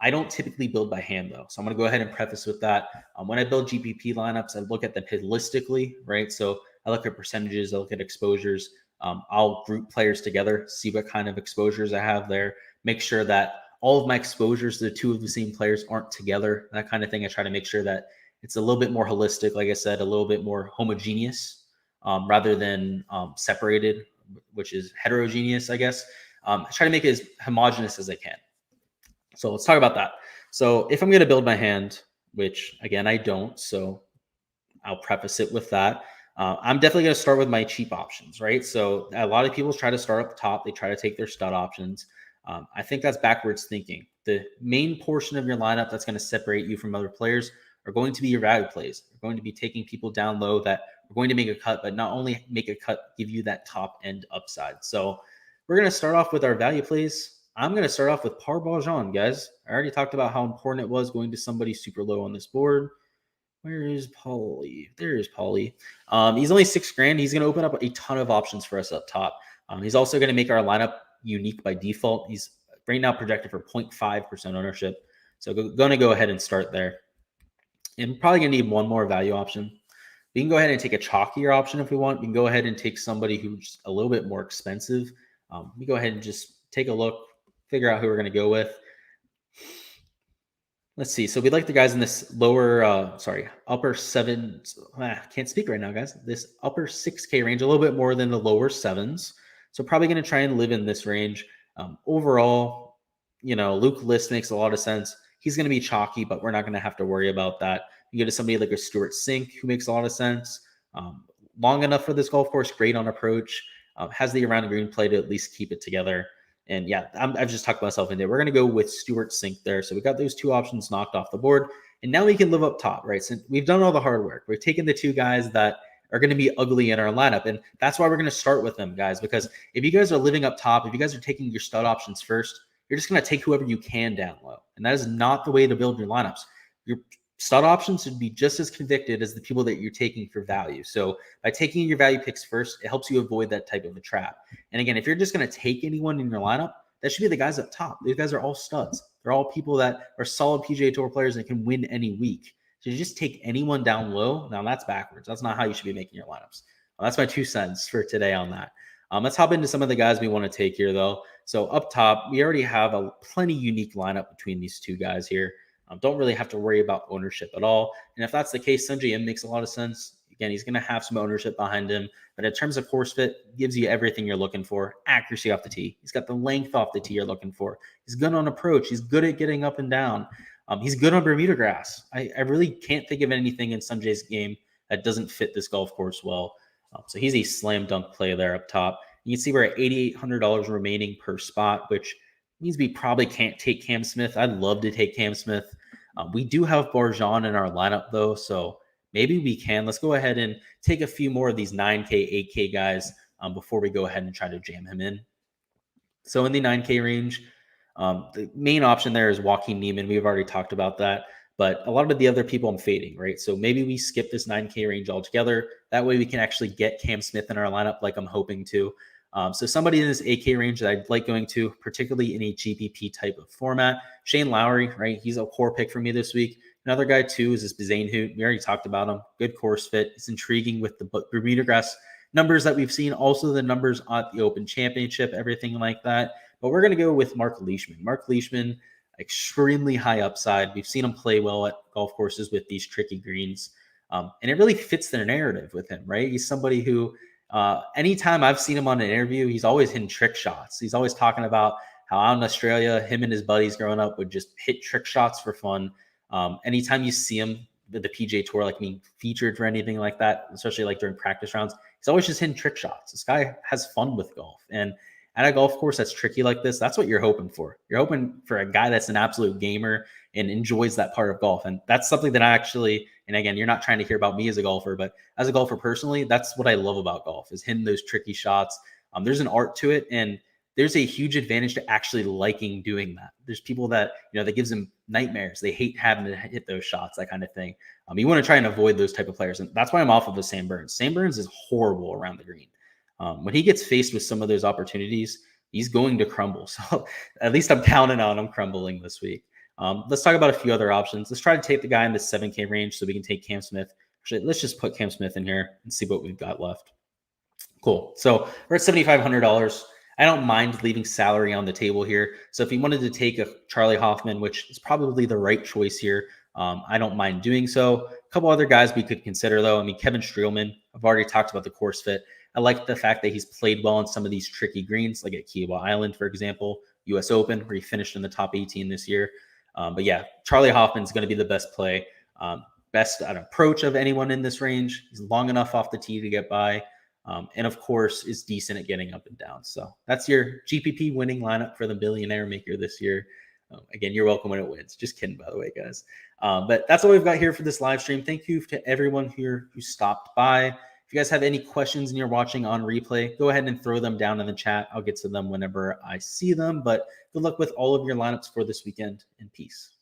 I don't typically build by hand, though. So I'm going to go ahead and preface with that. When I build GPP lineups, I look at them holistically, right? So I look at percentages, I look at exposures. I'll group players together, see what kind of exposures I have there, make sure that all of my exposures to the two of the same players aren't together, that kind of thing. I try to make sure that it's a little bit more holistic, like I said, a little bit more homogeneous rather than separated, which is heterogeneous, I guess. I try to make it as homogeneous as I can. So let's talk about that. So if I'm going to build my hand, which again, I don't, so I'll preface it with that. I'm definitely going to start with my cheap options, right? So a lot of people try to start up top. They try to take their stud options. I think that's backwards thinking. The main portion of your lineup that's going to separate you from other players are going to be your value plays. You're going to be taking people down low that are going to make a cut, but not only make a cut, give you that top end upside. So we're going to start off with our value plays. I'm going to start off with Parbajan, guys. I already talked about how important it was going to somebody super low on this board. Where is Paulie? There is Paulie. He's only $6,000. He's going to open up a ton of options for us up top. He's also going to make our lineup unique by default. He's right now projected for 0.5% ownership. So going to go ahead and start there. And probably going to need one more value option. We can go ahead and take a chalkier option if we want. We can go ahead and take somebody who's a little bit more expensive. We go ahead and just take a look, figure out who we're going to go with. Let's see. So we like the guys in this upper seven. Can't speak right now, guys. This upper 6K range, a little bit more than the lower sevens. So probably going to try and live in this range. Overall, Luke List makes a lot of sense. He's going to be chalky, but we're not going to have to worry about that. You go to somebody like a Stuart Sink, who makes a lot of sense. Long enough for this golf course, great on approach, has the around the green play to at least keep it together. And yeah, I've just talked myself into it. We're going to go with Stuart Sink there. So we got those two options knocked off the board. And now we can live up top, right? So we've done all the hard work. We've taken the two guys that are going to be ugly in our lineup. And that's why we're going to start with them, guys, because if you guys are living up top, if you guys are taking your stud options first, you're just going to take whoever you can down low. And that is not the way to build your lineups. Your stud options should be just as convicted as the people that you're taking for value. So by taking your value picks first, it helps you avoid that type of a trap. And again, if you're just going to take anyone in your lineup, that should be the guys up top. These guys are all studs. They're all people that are solid PGA Tour players and can win any week. So you just take anyone down low. Now that's backwards. That's not how you should be making your lineups. That's my 2 cents for today on that. Let's hop into some of the guys we want to take here, though. So up top, we already have a plenty unique lineup between these two guys here. Don't really have to worry about ownership at all. And if that's the case, Sungjae Im makes a lot of sense. Again, he's going to have some ownership behind him. But in terms of course fit, gives you everything you're looking for. Accuracy off the tee. He's got the length off the tee you're looking for. He's good on approach. He's good at getting up and down. He's good on Bermuda grass. I really can't think of anything in Sungjae's game that doesn't fit this golf course well. So he's a slam dunk play there up top. You can see we're at $8,800 remaining per spot, which means we probably can't take Cam Smith. I'd love to take Cam Smith. We do have Barjan in our lineup, though, so maybe we can. Let's go ahead and take a few more of these 9K, 8K guys before we go ahead and try to jam him in. So in the 9K range, the main option there is Joaquin Neiman. We've already talked about that. But a lot of the other people I'm fading, right? So maybe we skip this 9K range altogether. That way we can actually get Cam Smith in our lineup like I'm hoping to. So somebody in this 8K range that I'd like going to, particularly in a GPP type of format. Shane Lowry, right? He's a core pick for me this week. Another guy, too, is this Bezain Hoot. We already talked about him. Good course fit. It's intriguing with the Bermuda grass numbers that we've seen. Also the numbers at the Open Championship, everything like that. But we're going to go with Mark Leishman. Mark Leishman, extremely high upside. We've seen him play well at golf courses with these tricky greens. And it really fits their narrative with him, right? He's somebody who, anytime I've seen him on an interview, he's always hitting trick shots. He's always talking about how out in Australia, him and his buddies growing up would just hit trick shots for fun. Anytime you see him with the PGA Tour, like being featured for anything like that, especially like during practice rounds, he's always just hitting trick shots. This guy has fun with golf. And at a golf course that's tricky like this, that's what you're hoping for. You're hoping for a guy that's an absolute gamer and enjoys that part of golf. And that's something that I actually, and again, you're not trying to hear about me as a golfer, but as a golfer personally, that's what I love about golf, is hitting those tricky shots. There's an art to it, and there's a huge advantage to actually liking doing that. There's people that, that gives them nightmares. They hate having to hit those shots, that kind of thing. You want to try and avoid those type of players. And that's why I'm off of a Sam Burns. Sam Burns is horrible around the green. When he gets faced with some of those opportunities, he's going to crumble. So at least I'm counting on him crumbling this week. Let's talk about a few other options. Let's try to take the guy in the 7K range so we can take Cam Smith. Actually, let's just put Cam Smith in here and see what we've got left. Cool. So we're at $7,500. I don't mind leaving salary on the table here. So if you wanted to take a Charlie Hoffman, which is probably the right choice here, I don't mind doing so. A couple other guys we could consider, though. I mean, Kevin Strielman, I've already talked about the course fit. I like the fact that he's played well on some of these tricky greens, like at Kiawah Island, for example, US Open, where he finished in the top 18 this year. But yeah, Charlie Hoffman's going to be the best play, best at approach of anyone in this range. He's long enough off the tee to get by. And of course is decent at getting up and down. So that's your GPP winning lineup for the Billionaire Maker this year. Again, you're welcome when it wins. Just kidding, by the way, guys. But that's all we've got here for this live stream. Thank you to everyone here who stopped by. If you guys have any questions and you're watching on replay, go ahead and throw them down in the chat. I'll get to them whenever I see them. But good luck with all of your lineups for this weekend, and peace.